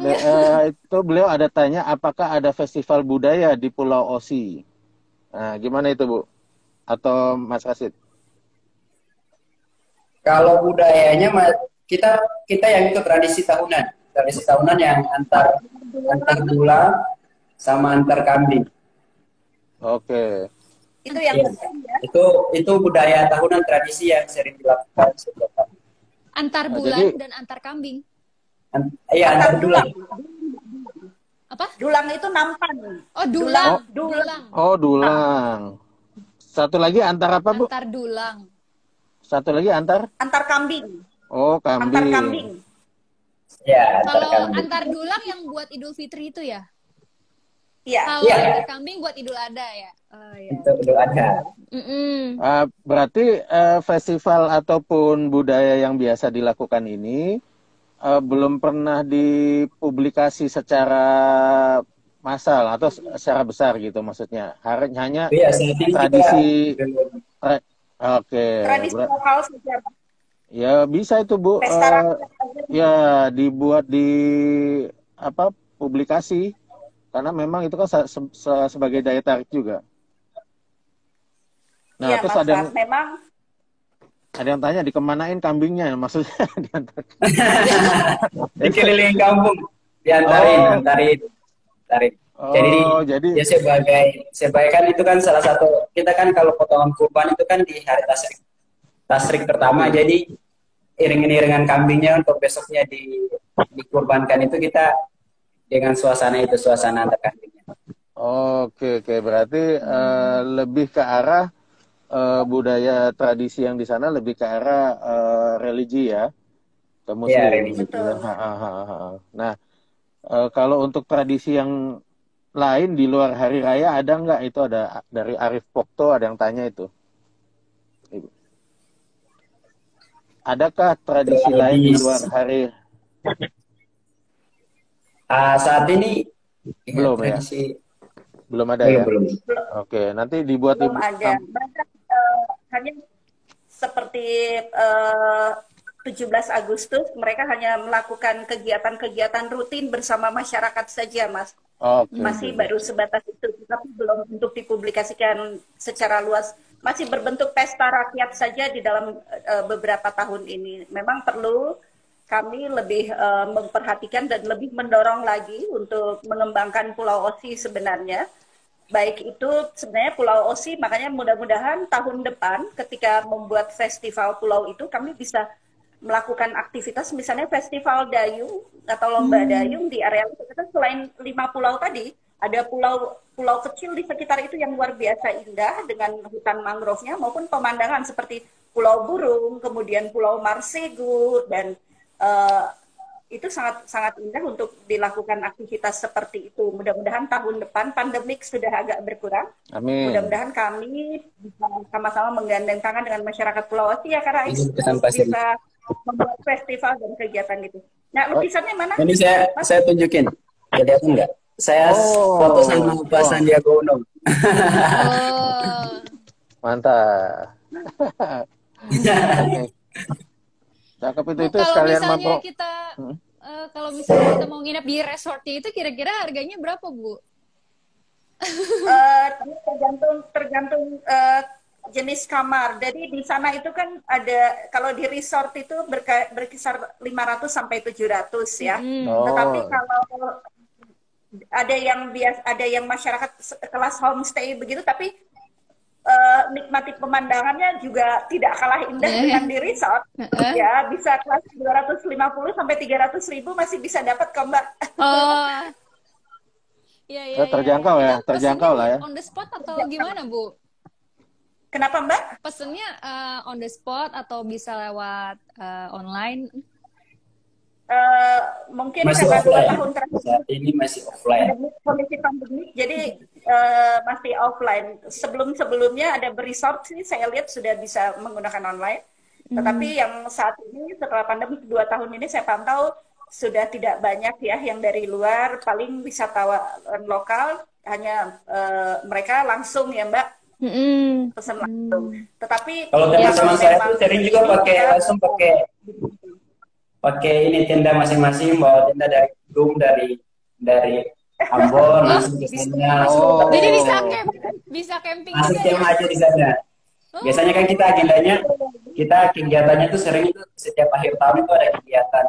itu beliau ada tanya apakah ada festival budaya di Pulau Osi. Nah, gimana itu, Bu? Atau Mas Rasid? Kalau budayanya kita yang itu tradisi tahunan yang antar dulang sama antar kambing. Oke. Itu yang Iya. penting ya. Itu budaya tahunan tradisi yang sering dilakukan setiap tahun. Antar Nah, bulan jadi- dan antar kambing. Iya, antar dulang. Apa? Dulang itu nampan. Oh, dulang. Dulang. Oh, dulang. Satu lagi antar apa, Bu? Antar dulang. Satu lagi antar? Antar kambing. Oh, Antar kambing. kambing. Ya, antar Kalau kambing. antar dulang yang buat Idul Fitri itu ya? Iya. Kalau Iya. antar kambing buat Idul Adha ya? Oh iya. Itu udah ada. Mm-mm. Berarti festival ataupun budaya yang biasa dilakukan ini belum pernah dipublikasi secara massal atau secara besar gitu maksudnya. Hanya Iya, saat ini kita tradisi. belum. Oke. Tradisi lokal saja. Ya bisa itu, Bu. Pesta rakyat aja. Ya dibuat di publikasi karena memang itu kan sebagai daya tarik juga. Nah, Iya, terus Mas ada yang Ras, memang tanya dikemanain kambingnya maksudnya diantar. Dikelilingi kampung, antarin. Jadi ya sebagai kan itu kan salah satu kita kan kalau potongan kurban itu kan di hari tasrik pertama, jadi iring-iringan kambingnya untuk besoknya dikurbankan itu kita dengan suasana antar kambingnya. Oke, berarti lebih ke arah budaya tradisi yang di sana lebih ke arah religi ya, ke Muslim. religi. Gitu ya. Nah, kalau untuk tradisi yang lain di luar hari raya ada nggak? Itu ada dari Arif Pokto, ada yang tanya itu. Adakah tradisi lain di luar hari? Saat ini Belum ya? tradisi Belum ada belum ya? belum. Oke, nanti dibuat Belum ada. Mereka hanya seperti 17 Agustus, mereka hanya melakukan kegiatan-kegiatan rutin bersama masyarakat saja, Mas. Oke, Masih oke. baru sebatas itu, tapi belum untuk dipublikasikan secara luas. Masih berbentuk pesta rakyat saja di dalam beberapa tahun ini. Memang perlu kami lebih memperhatikan dan lebih mendorong lagi untuk mengembangkan Pulau Osi sebenarnya. Baik itu sebenarnya Pulau Osi, makanya mudah-mudahan tahun depan ketika membuat festival pulau itu kami bisa melakukan aktivitas misalnya festival dayung atau lomba dayung di area itu. Kita selain 5 pulau tadi, ada pulau kecil di sekitar itu yang luar biasa indah dengan hutan mangrove-nya maupun pemandangan seperti Pulau Burung, kemudian Pulau Marsegu, dan itu sangat sangat indah untuk dilakukan aktivitas seperti itu. Mudah-mudahan tahun depan pandemik sudah agak berkurang. Amin. Mudah-mudahan kami bisa sama-sama menggandeng tangan dengan masyarakat Pulau Osi ya, karena Ini itu lukisan pasir. bisa membuat festival dan kegiatan gitu. Nah, lukisannya mana? Ini saya tunjukin. Kelihatan nggak? Saya Oh. foto sama Pak Sandiaga Uno. Oh. Mantap. Cakep itu Kalau sekalian misalnya mapro. kita kalau misalnya kita mau nginep di resortnya itu kira-kira harganya berapa, Bu? Tergantung jenis kamar. Jadi di sana itu kan ada, kalau di resort itu berkisar 500 sampai 700 ya. Oh. Tetapi kalau ada yang masyarakat kelas homestay begitu, tapi nikmati pemandangannya juga tidak kalah indah dengan di resort. Ya, bisa kelas 250 sampai 300 ribu masih bisa dapat kok, Mbak. Oh. Iya. Terjangkau ya, Itu terjangkau pesennya lah ya. On the spot atau gimana, Bu? Kenapa, Mbak? Pesennya on the spot atau bisa lewat online? Mungkin Masih karena 2 offline. tahun terakhir Saat ini masih offline. kondisi pandemi, jadi masih offline. Sebelumnya ada beresort sih, saya lihat sudah bisa menggunakan online. Tetapi yang saat ini setelah pandemi 2 tahun ini saya pantau sudah tidak banyak ya yang dari luar, paling wisatawan lokal hanya mereka langsung ya, Mbak, pesan langsung. Tetapi Kalau teman-teman saya tuh sering juga langsung pakai ini tenda masing-masing, bawa tenda dari Gunung, dari Ambon langsung ke sana. Oh. Jadi bisa camping Langsung juga ya? tema aja di sana. Biasanya kan kita agendanya, kegiatannya itu sering itu setiap akhir tahun itu ada kegiatan.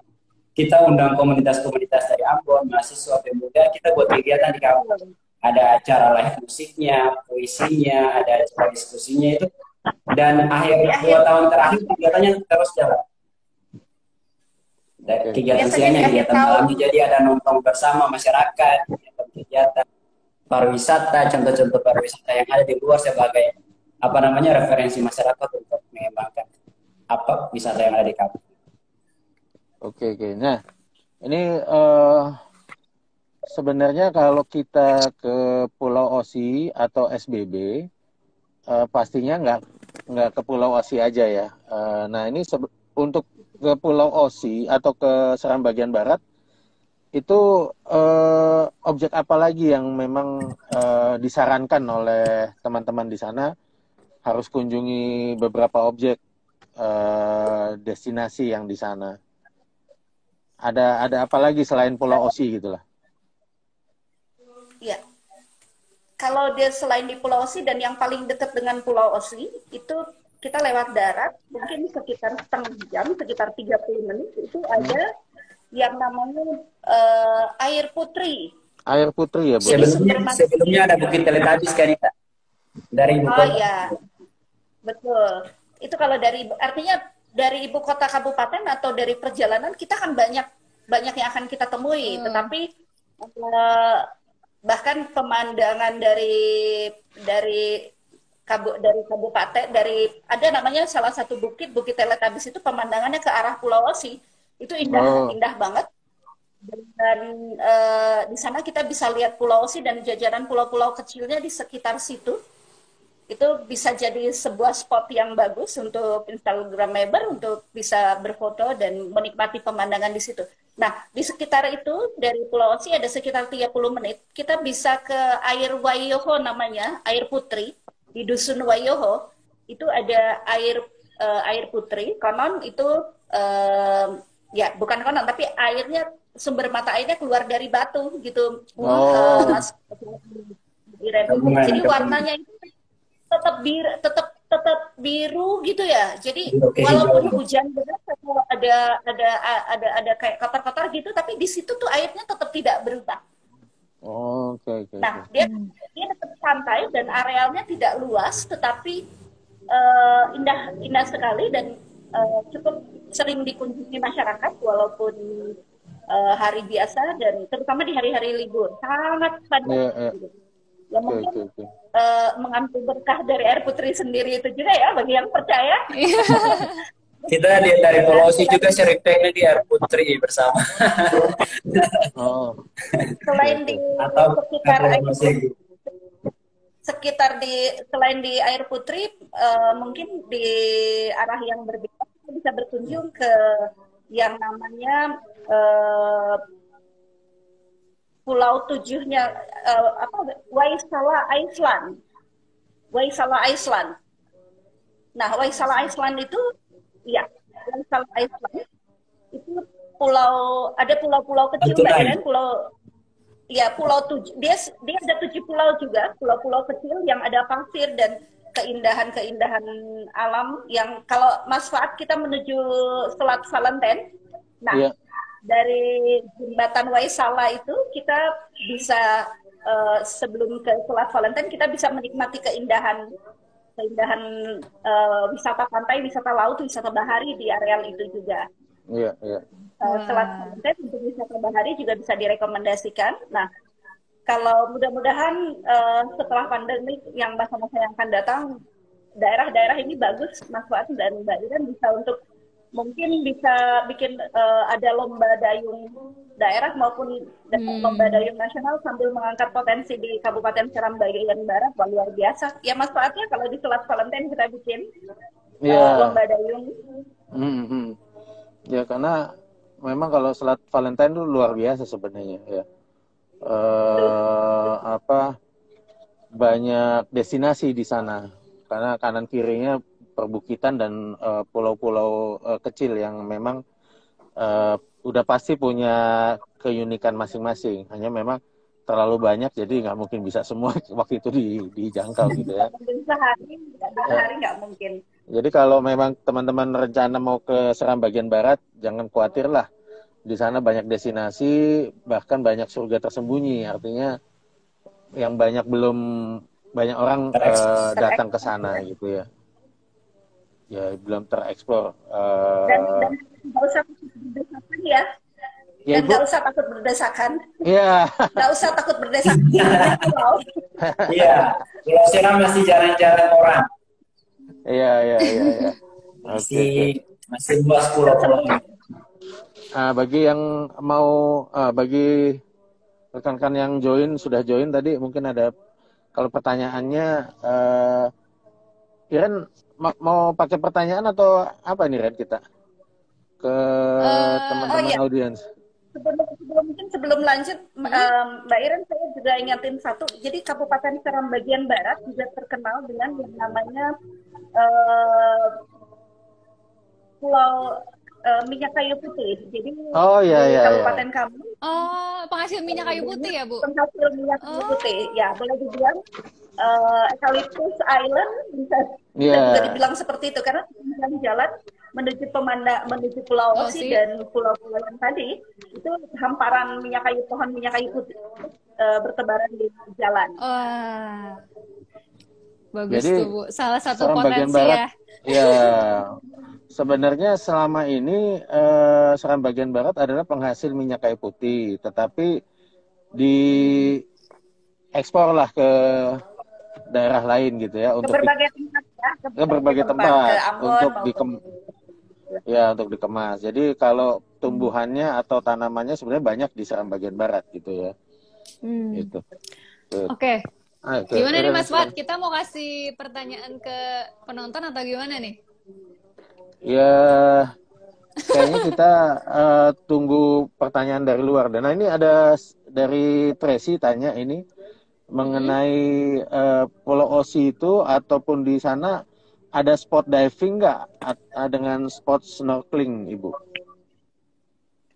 Kita undang komunitas-komunitas dari Ambon, mahasiswa, pemuda, kita buat kegiatan di kampus. Ada acara live musiknya, puisinya, ada acara diskusinya itu. Dan akhir 2 tahun terakhir kegiatannya terus jalan. Dan kegiatan siangnya, kegiatan malamnya, jadi ada nongkrong bersama masyarakat, kegiatan pariwisata, contoh-contoh pariwisata yang ada di luar sebagai referensi masyarakat untuk mengembangkan wisata yang ada di kampung. Oke. Nah, ini sebenarnya kalau kita ke Pulau Osi atau SBB, pastinya nggak ke Pulau Osi aja ya. Nah, ini untuk ke Pulau Osi atau ke Seram bagian barat, itu objek apa lagi yang memang disarankan oleh teman-teman di sana harus kunjungi beberapa objek destinasi yang di sana? Ada apa lagi selain Pulau Osi gitulah? Ya, kalau dia selain di Pulau Osi dan yang paling dekat dengan Pulau Osi itu kita lewat darat mungkin sekitar setengah jam, sekitar 30 menit itu ada yang namanya Air Putri. Air Putri ya, Bu? Sebelumnya ada Bukit Teletabis kan, Ita? Dari ibu kota. Oh ya, betul. Itu kalau artinya dari ibu kota kabupaten atau dari perjalanan kita kan banyak yang akan kita temui, tetapi bahkan pemandangan dari kabupaten, ada namanya salah satu Bukit Teletabis itu pemandangannya ke arah Pulau Osi itu indah banget. Dan di sana kita bisa lihat Pulau Osi dan jajaran pulau-pulau kecilnya di sekitar situ. Itu bisa jadi sebuah spot yang bagus untuk Instagramable, untuk bisa berfoto dan menikmati pemandangan di situ. Nah, di sekitar itu, dari Pulau Osi ada sekitar 30 menit, kita bisa ke air Waiyoho namanya, air putri, di Dusun Waiyoho, itu ada air putri, konon itu, ya bukan konon, tapi airnya, sumber mata airnya keluar dari batu, gitu, Oh, Mas. Gabungan Jadi gabungan warnanya tetap biru gitu ya. Jadi biru walaupun kehijauan. hujan deras atau ada kayak kotor-kotor gitu, tapi di situ tuh airnya tetap tidak berubah. oh, oke, oke, oke. Nah, dia dia tetap santai dan arealnya tidak luas, tetapi indah sekali dan cukup sering dikunjungi masyarakat walaupun hari biasa dan terutama di hari-hari libur sangat padat. Iya, iya. Ya Oke, mungkin oke, oke. mengambil berkah dari air putri sendiri itu juga ya bagi yang percaya. Kita dari Pulau Osi juga sering pengen di Air Putri bersama. Oh, oke, Selain oke. di Atau sekitar Pulau air Osi. selain di air putri, mungkin di arah yang berbeda kita bisa berkunjung ke yang namanya Pulau Tujuhnya, Waisala Island. Waisala Island. Nah, Waisala Island itu, ya, Waisala Island itu ada pulau-pulau kecil, Mbak Natuna. Iren, pulau tujuh. Dia ada 7 pulau juga, pulau-pulau kecil yang ada pasir dan keindahan-keindahan alam yang kalau Mas Faat kita menuju Selat Valentine. Nah, Iya, dari jembatan Waisala itu kita bisa sebelum ke Selat Valentine kita bisa menikmati keindahan wisata pantai, wisata laut, wisata bahari di areal itu juga. iya, iya. Selat Wah. Valentine untuk wisata bahari juga bisa direkomendasikan. Nah, kalau mudah-mudahan setelah pandemi yang masa-masa yang akan datang, daerah-daerah ini bagus, Mas Fuad dan Mbak Iren bisa untuk mungkin bisa bikin ada lomba dayung daerah maupun lomba dayung nasional sambil mengangkat potensi di Kabupaten Seram bagian barat. Wah, luar biasa. Ya Mas Fuad ya kalau di Selat Valentine kita bikin Iya. lomba dayung. Mhm. Ya karena memang kalau Selat Valentine itu luar biasa sebenarnya ya. Apa banyak destinasi di sana karena kanan kirinya perbukitan dan pulau-pulau kecil yang memang udah pasti punya keunikan masing-masing. Hanya memang terlalu banyak jadi nggak mungkin bisa semua waktu itu dijangkau gitu ya. Mungkin sehari nggak mungkin. Jadi kalau memang teman-teman rencana mau ke Seram bagian barat, jangan khawatir lah. Di sana banyak destinasi, bahkan banyak surga tersembunyi. Artinya yang banyak orang datang ke sana gitu ya. Ya belum tereksplor. Dan nggak usah berdesakan ya. Ya, Dan Ibu. nggak usah takut berdesakan. Iya. Nggak usah takut berdesakan. Iya, Pulau Seram masih jalan-jalan orang. Iya. Masih luas pulau-pulau. Bagi yang mau, bagi rekan-rekan yang sudah join tadi, mungkin ada, kalau pertanyaannya, Iren mau pakai pertanyaan atau apa nih Ren kita? Ke teman-teman audiens. Sebelum lanjut, Mbak Iren, saya juga ingatin satu. Jadi Kabupaten Seram bagian barat juga terkenal dengan yang namanya Pulau minyak kayu putih. Jadi di Kabupaten kami. Penghasil minyak kayu putih ya, Bu? Penghasil minyak kayu putih. Ya, boleh dibilang Eucalyptus Island bisa juga dibilang seperti itu karena jalan menuju Pulau Osi dan pulau-pulau yang tadi itu hamparan pohon minyak kayu putih bertebaran di jalan. Wah, bagus. Jadi, tuh Bu, salah satu Seram potensi bagian barat, ya. Sebenarnya selama ini Seram bagian barat adalah penghasil minyak kayu putih, tetapi diekspor lah ke daerah lain gitu ya, Ke berbagai tempat ya, ke berbagai tempat ke Ambon, untuk dikemas. Jadi kalau tumbuhannya atau tanamannya sebenarnya banyak di Seram bagian barat gitu ya. Itu. Oke. Oke. Gimana nih Mas Fat? Kita mau kasih pertanyaan ke penonton atau gimana nih? Ya, kayaknya kita tunggu pertanyaan dari luar. Dan ini ada dari Tracy tanya ini mengenai Pulau Osi itu ataupun di sana ada spot diving nggak dengan spot snorkeling, Ibu?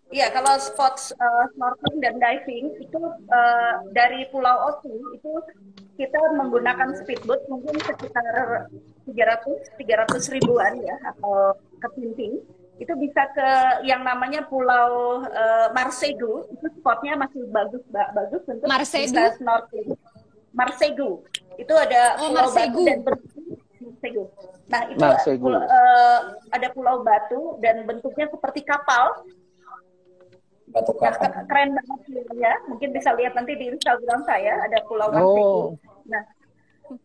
Iya, kalau spot snorkeling dan diving itu dari Pulau Osi itu kita menggunakan speedboat mungkin sekitar 300 ribuan ya atau kepiting. Itu bisa ke yang namanya Pulau Marsegu, itu spotnya masih bagus untuk bisa snorkeling. Marsegu itu ada pulau batu dan bentuknya Marsegu. Nah itu ada pulau batu dan bentuknya seperti kapal. Batu kapal. Nah, keren banget ya. Mungkin bisa lihat nanti di Instagram saya ada Pulau Marsegu. Nah,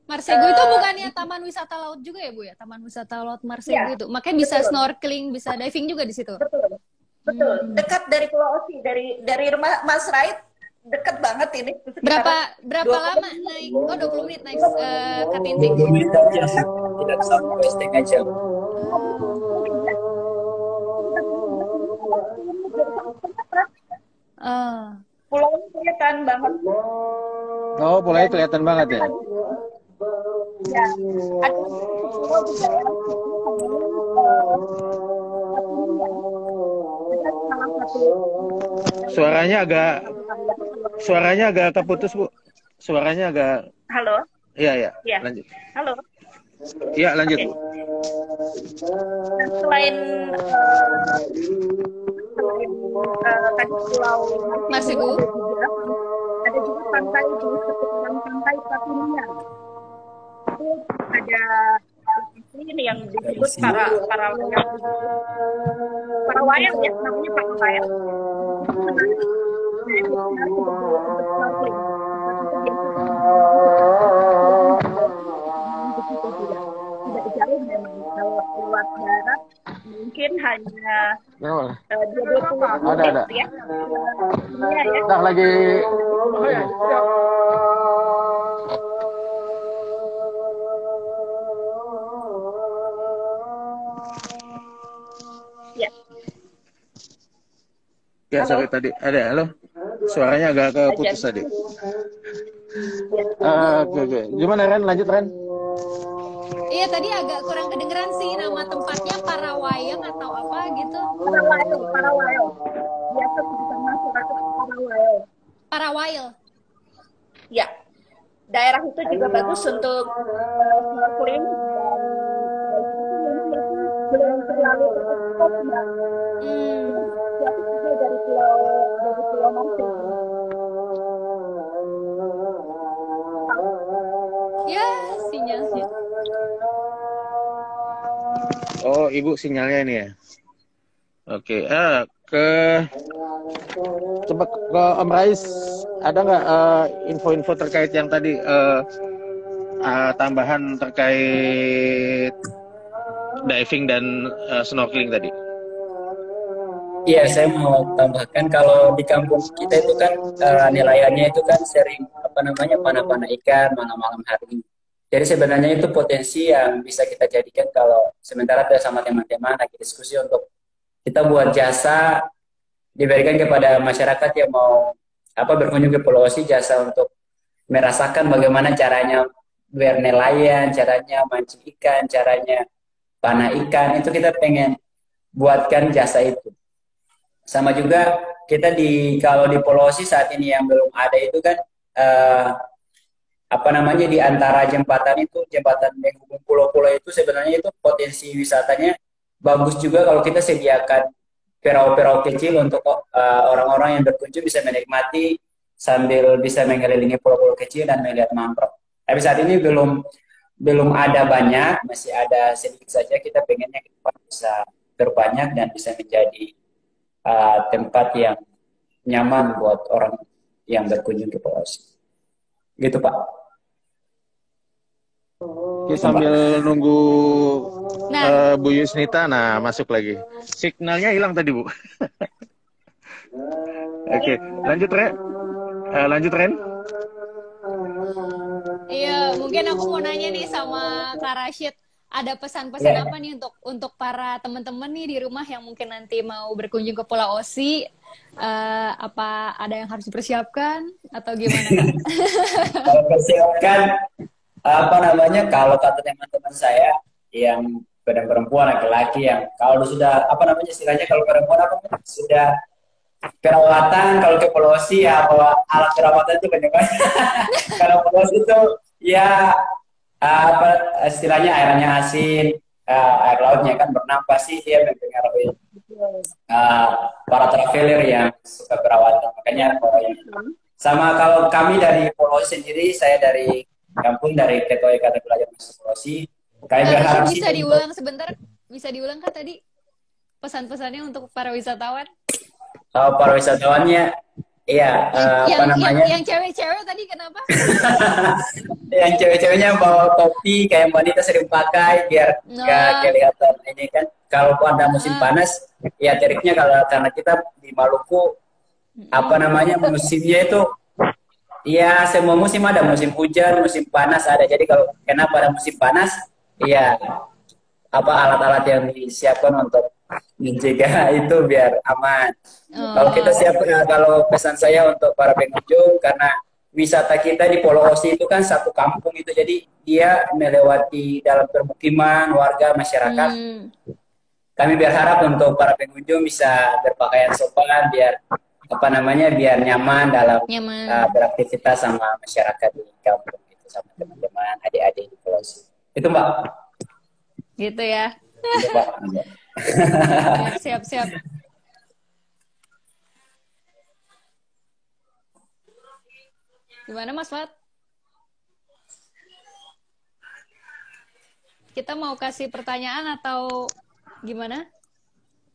Marsegu itu bukannya taman wisata laut juga ya, Bu ya? Taman wisata laut Marsegu itu. Makanya bisa snorkeling, bisa diving juga di situ. Betul. Betul. Dekat dari Pulau Osi, dari rumah Mas Rait dekat banget ini. Berapa lama naik? 20 menit naik ke Tinting. 20 menit aja sih. Tidak sampai setengah jam. Pulaunya kelihatan banget. Oh, pulaunya kelihatan banget ya? Ya, ada pulau juga ya. Suaranya agak keputus, Bu. Suaranya agak. Halo. Iya. Ya. Lanjut. Halo. Iya, lanjut. Okay. Selain tadi Pulau Marsegu, ada juga pantai di seputaran pantai Patinian. Itu ada ini yang disebut para wayang ya, namanya para wayang. Tidak jauh memang kalau lewat darat mungkin hanya 20 menit ya. Nah, lagi ya, sorry tadi ada halo. Suaranya agak keputus tadi. Oke. Gimana Ren? Lanjut Ren. Iya tadi agak kurang kedengeran sih nama tempatnya Parawayang atau apa gitu. Parawayang. Biasa sebutan masyarakat Parawayang. Parawayang. Ya. Daerah itu juga bagus untuk snorkeling dan belum terlalu tertutup ya. Dari pulau Marsegu. Ya, sinyalnya. Oh, Ibu sinyalnya ini ya. Oke, coba ke Om Rais, ada nggak info-info terkait yang tadi tambahan terkait diving dan snorkeling tadi? Iya, saya mau tambahkan kalau di kampung kita itu kan nelayannya itu kan sering panah-panah ikan malam-malam hari. Jadi sebenarnya itu potensi yang bisa kita jadikan kalau sementara sama teman-teman lagi diskusi untuk kita buat jasa diberikan kepada masyarakat yang mau berkunjung ke Pulau Osi, jasa untuk merasakan bagaimana caranya bernelayan, caranya mancing ikan, caranya panah ikan, itu kita pengen buatkan jasa itu. Sama juga kita kalau di Pulau Osi saat ini yang belum ada itu kan di antara jembatan menghubung pulau-pulau itu sebenarnya itu potensi wisatanya bagus juga kalau kita sediakan perahu-perahu kecil untuk orang-orang yang berkunjung bisa menikmati sambil bisa mengelilingi pulau-pulau kecil dan melihat mangrove. Tapi saat ini belum ada banyak, masih ada sedikit saja. Kita pengennya bisa terbanyak dan bisa menjadi tempat yang nyaman buat orang yang berkunjung ke Pulau Osi. Gitu Pak. Oke, sambil nunggu Bu Yusnita, masuk lagi. Signalnya hilang tadi Bu. Oke, lanjut Ren. Lanjut Ren. Iya, mungkin aku mau nanya nih sama Kak Rashid, ada pesan-pesan Ya, apa nih untuk para teman-teman nih di rumah yang mungkin nanti mau berkunjung ke Pulau Osi? Apa ada yang harus dipersiapkan atau gimana, Kak? kalau persiapkan apa namanya, kalau kata teman-teman saya yang perempuan laki-laki yang kalau sudah apa namanya istilahnya, kalau perempuan apa namanya, sudah perawatan, kalau ke polosi ya bawa alat perawatan itu banyak-banyak. Kalau polosi itu ya apa istilahnya, airnya asin, air lautnya kan berenang, pasti dia mempengaruhi uh, para traveler yang suka perawatan. Makanya kalau ini. Sama kalau kami dari Polosi sendiri, saya dari kampung, dari Ketua Ikatan Pelajar Mahasiswa Polosi, kami Rashid berharap sih bisa untuk diulang sebentar? Bisa diulang Kak tadi pesan-pesannya untuk para wisatawan? para wisatawannya, iya apa namanya, Yang cewek-cewek tadi kenapa? yang cewek-ceweknya bawa topi kayak wanita sering pakai biar nggak Nah, kelihatan ini kan. Kalau ada musim panas, ya teriknya kalau karena kita di Maluku apa namanya musimnya itu, ya semua musim ada, musim hujan, musim panas ada. Jadi kalau kenapa ada musim panas, ya apa alat-alat yang disiapkan untuk mencegah itu biar aman. Kalau kita oh, siap, kalau pesan saya untuk para pengunjung, karena wisata kita di Pulau Osi itu kan satu kampung itu, jadi dia melewati dalam permukiman warga masyarakat. hmm, Kami berharap untuk para pengunjung bisa berpakaian sopan, biar apa namanya, biar nyaman dalam nyaman. beraktivitas sama masyarakat di kampung gitu, sama teman-teman adik-adik di Pulau Osi. Itu Mbak. Gitu ya. Itu Mbak. Siap, siap. Gimana Mas Fat? Kita mau kasih pertanyaan atau gimana?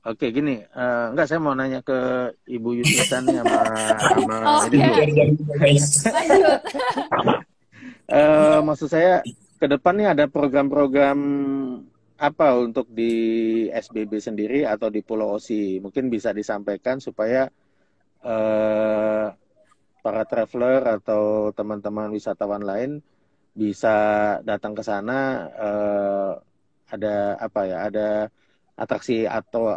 Oke, gini, enggak, saya mau nanya ke Ibu Yusnita nih sama Oke, ini Bu. lanjut. Maksud saya ke depan nih ada program-program apa untuk di SBB sendiri atau di Pulau Osi? Mungkin bisa disampaikan supaya eh, para traveler atau teman-teman wisatawan lain bisa datang ke sana. Ada apa ya? Ada atraksi atau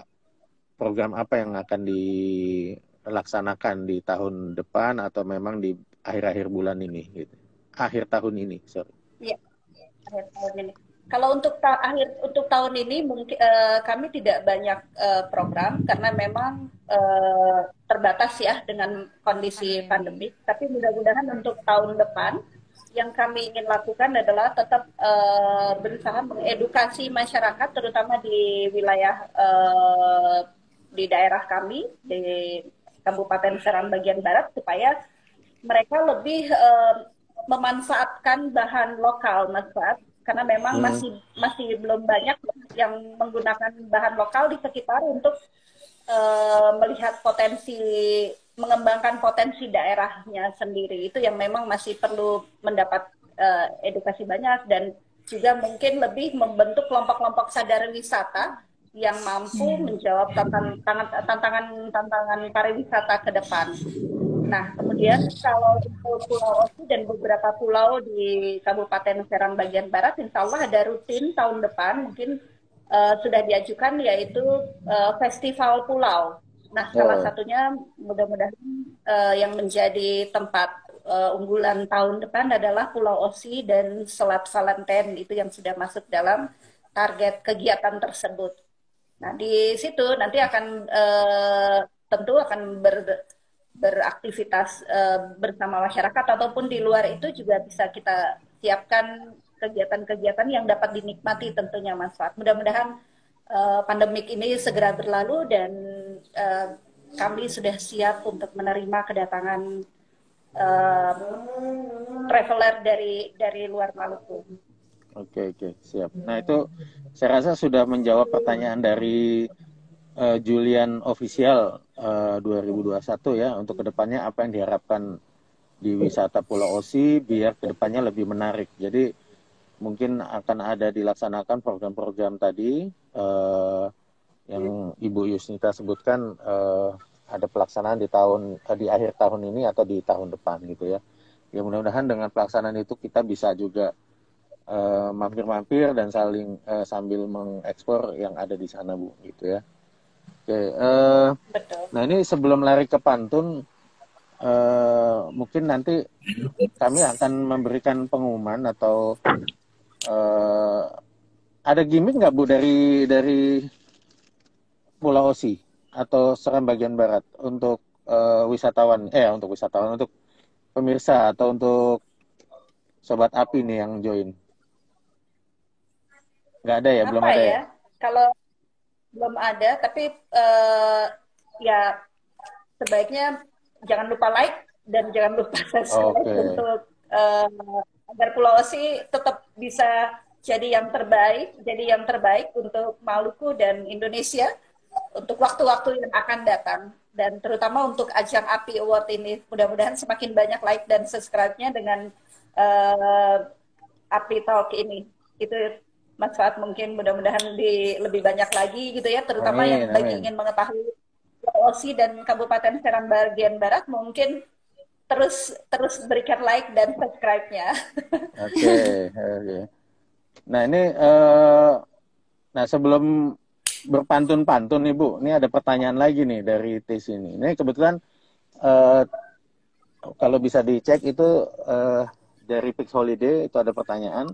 program apa yang akan dilaksanakan di tahun depan atau memang di akhir-akhir bulan ini gitu. Akhir tahun ini, sorry. Iya, akhir tahun ini. Kalau untuk tahun ini mungkin kami tidak banyak program karena memang terbatas ya dengan kondisi pandemik. Tapi mudah-mudahan untuk tahun depan yang kami ingin lakukan adalah tetap berusaha mengedukasi masyarakat, terutama di wilayah di daerah kami di Kabupaten Serang bagian barat, supaya mereka lebih memanfaatkan bahan lokal, Mas Fat, karena memang masih belum banyak yang menggunakan bahan lokal di sekitar untuk melihat potensi, mengembangkan potensi daerahnya sendiri. Itu yang memang masih perlu mendapat edukasi banyak, dan juga mungkin lebih membentuk kelompok-kelompok sadar wisata yang mampu menjawab tantangan pariwisata ke depan. Nah, kemudian kalau untuk Pulau Osi dan beberapa pulau di Kabupaten Serang bagian barat, insya Allah ada rutin tahun depan, mungkin sudah diajukan, yaitu festival pulau. Nah, salah satunya mudah-mudahan yang menjadi tempat unggulan tahun depan adalah Pulau Osi dan Selat Valentine, itu yang sudah masuk dalam target kegiatan tersebut. Nah, di situ nanti akan tentu akan beraktivitas bersama masyarakat, ataupun di luar itu juga bisa kita siapkan kegiatan-kegiatan yang dapat dinikmati tentunya, manfaat. Mudah-mudahan pandemik ini segera berlalu dan kami sudah siap untuk menerima kedatangan traveler dari luar Maluku. Oke, siap. Nah, itu saya rasa sudah menjawab pertanyaan dari Julian Official 2021 ya, untuk kedepannya apa yang diharapkan di wisata Pulau Osi biar kedepannya lebih menarik. Jadi mungkin akan ada dilaksanakan program-program tadi yang Ibu Yusnita sebutkan, ada pelaksanaan di akhir tahun ini atau di tahun depan gitu ya. Ya mudah-mudahan dengan pelaksanaan itu kita bisa juga mampir-mampir dan saling sambil mengekspor yang ada di sana Bu gitu ya. Oke, Betul. nah ini sebelum lari ke pantun, mungkin nanti kami akan memberikan pengumuman atau ada gimmick nggak Bu dari Pulau Osi atau Seram bagian barat untuk untuk pemirsa atau untuk sobat api nih yang join? Nggak ada ya, belum Apa ada ya? ya? Kalau belum ada, tapi ya sebaiknya jangan lupa like dan jangan lupa subscribe Oke. untuk agar Pulau Osi tetap bisa jadi yang terbaik untuk Maluku dan Indonesia untuk waktu-waktu yang akan datang, dan terutama untuk ajang API Award ini. Mudah-mudahan semakin banyak like dan subscribe-nya dengan API Talk ini. Itu Mas Fuad, mungkin mudah-mudahan lebih banyak lagi gitu ya, terutama Amin, yang bagi amin. ingin mengetahui Osi dan Kabupaten Seram bagian barat, mungkin terus berikan like dan subscribe-nya. Oke. Nah ini, nah sebelum berpantun-pantun nih Bu, ini ada pertanyaan lagi nih dari Tis ini. Ini kebetulan kalau bisa dicek itu dari Pix Holiday itu ada pertanyaan.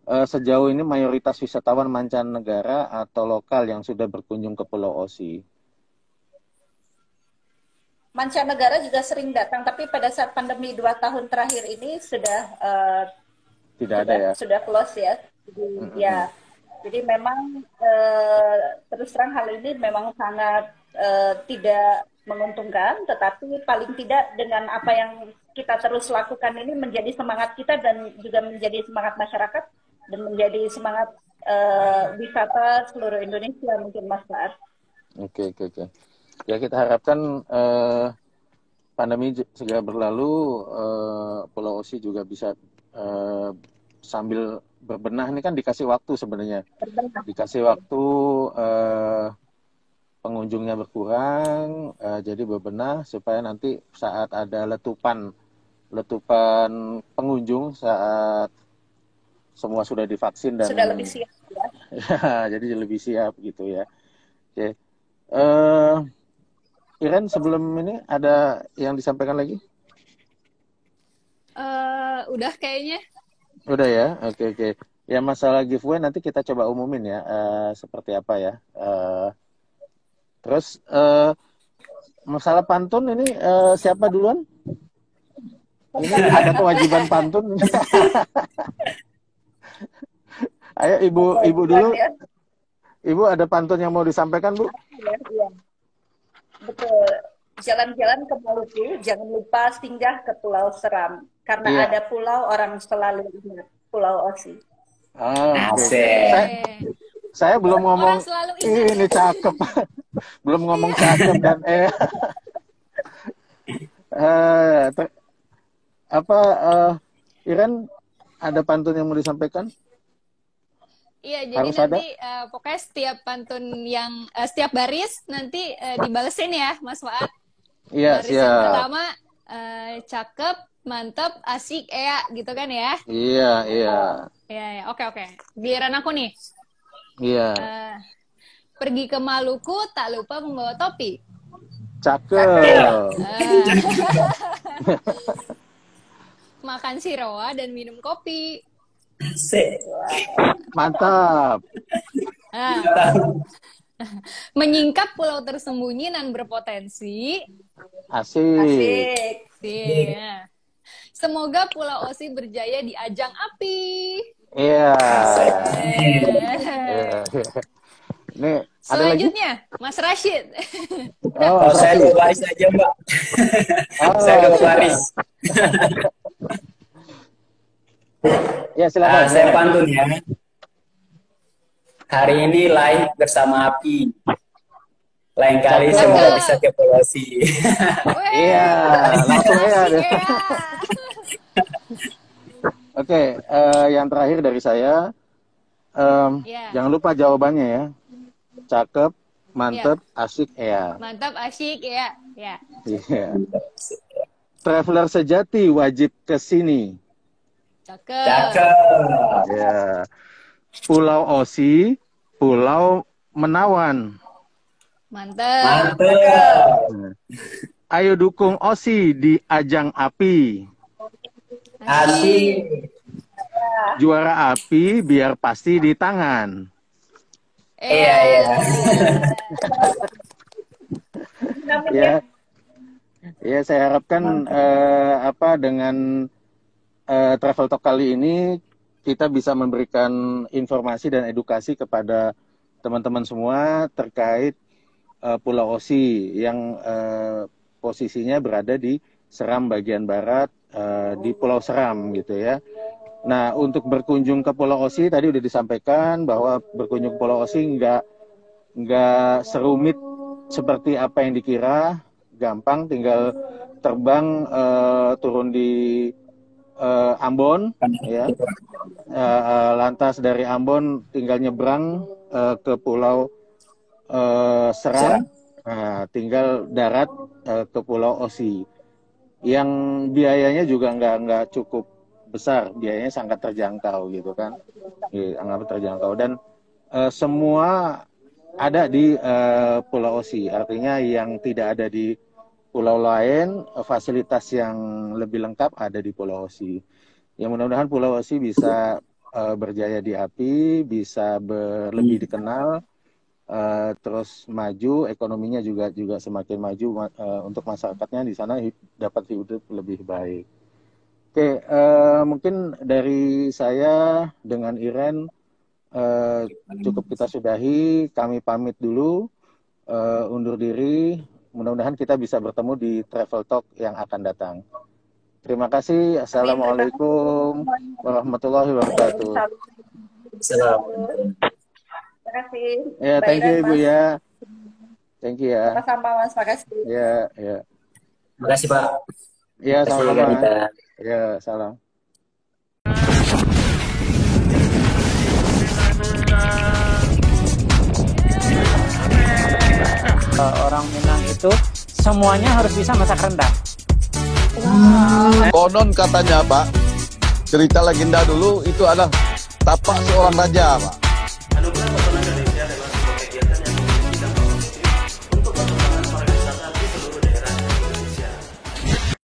Sejauh ini mayoritas wisatawan mancanegara atau lokal yang sudah berkunjung ke Pulau Osi? Mancanegara juga sering datang, tapi pada saat pandemi 2 tahun terakhir ini Tidak ada ya? sudah close ya. Jadi, jadi memang terus terang hal ini memang sangat tidak menguntungkan, tetapi paling tidak dengan apa yang kita terus lakukan ini menjadi semangat kita dan juga menjadi semangat masyarakat dan menjadi semangat wisata seluruh Indonesia mungkin Mas Fuad. Oke. Ya kita harapkan pandemi segera berlalu, Pulau Osi juga bisa sambil berbenah. Ini kan dikasih waktu sebenarnya. Dikasih waktu, pengunjungnya berkurang, jadi berbenah supaya nanti saat ada letupan pengunjung saat semua sudah divaksin dan Sudah lebih siap ya. ya, jadi lebih siap gitu ya. Oke. Iren, sebelum ini ada yang disampaikan lagi? Udah kayaknya. Udah ya, oke. Ya masalah giveaway nanti kita coba umumin ya, seperti apa ya. Terus masalah pantun ini siapa duluan? Ini ada kewajiban pantun. Ayo ibu dulu. Ibu ada pantun yang mau disampaikan Bu? Iya. Betul. Jalan-jalan ke Maluku, jangan lupa singgah ke Pulau Seram. Karena ada pulau orang selalu ingat, Pulau Osi. Saya belum ngomong ini cakep. Belum ngomong cakep dan Iren ada pantun yang mau disampaikan? Iya, jadi Harus nanti pokoknya setiap pantun yang setiap baris nanti dibalesin ya, Mas Fuad. Iya, Baris siap. yang pertama cakep, mantep, asik, gitu kan ya? Iya. Iya. Oke. Giliran aku nih. Iya. Pergi ke Maluku tak lupa membawa topi. Cakep. Makan siroa dan minum kopi. Mantap. Menyingkap pulau tersembunyi dan berpotensi. Asik. Iya. Semoga Pulau Osi berjaya di ajang API. Iya. Nih, ada lagi? Selanjutnya, Mas Rashid. Saya dua baris aja, Mbak. Saya dua baris. Ya, silakan. Saya pantun ya. Hari ini live bersama Api. Lain kali semoga bisa ke Pulau Osi. Iya, langsung ya. Oke, yang terakhir dari saya, jangan lupa jawabannya ya. Cakep, mantep, asik ya. Mantap, asyik ya. Ya. Iya. Traveler sejati wajib ke sini. Cakep. Cakep. Ya. Pulau Osi, Pulau Menawan. Mantap. Mantap. Ayo dukung Osi di ajang api. Asik. Juara api biar pasti di tangan. Iya, iya. Ya, ya saya harapkan dengan travel talk kali ini kita bisa memberikan informasi dan edukasi kepada teman-teman semua terkait Pulau Osi yang posisinya berada di Seram bagian barat di Pulau Seram gitu ya. Nah, untuk berkunjung ke Pulau Osi tadi udah disampaikan bahwa berkunjung ke Pulau Osi nggak serumit seperti apa yang dikira, gampang, tinggal terbang turun di Ambon, ya. Lantas dari Ambon tinggal nyebrang ke Pulau Seram, tinggal darat ke Pulau Osi. Yang biayanya juga nggak cukup besar, biayanya sangat terjangkau gitu kan, sangat terjangkau dan semua ada di Pulau Osi. Artinya yang tidak ada di pulau lain, fasilitas yang lebih lengkap ada di Pulau Osi. Yang mudah-mudahan Pulau Osi bisa berjaya di API, bisa lebih dikenal, terus maju, ekonominya juga semakin maju untuk masyarakatnya di sana dapat hidup lebih baik. Oke, mungkin dari saya dengan Iren cukup kita sudahi. Kami pamit dulu, undur diri. Mudah-mudahan kita bisa bertemu di Travel Talk yang akan datang. Terima kasih. Assalamualaikum warahmatullahi wabarakatuh. Assalamualaikum. Terima kasih. Ya, Mbak thank you Iren, Ibu Mas. ya. Thank you ya. Sama-sama Mas, makasih. Ya, ya. Terima kasih, Pak. Ya, Terima kasih, sama-sama. Ganita. Ya, salam. Orang Minang itu semuanya harus bisa masak rendang. Konon katanya Pak, cerita legenda dulu itu adalah tapak seorang raja Pak.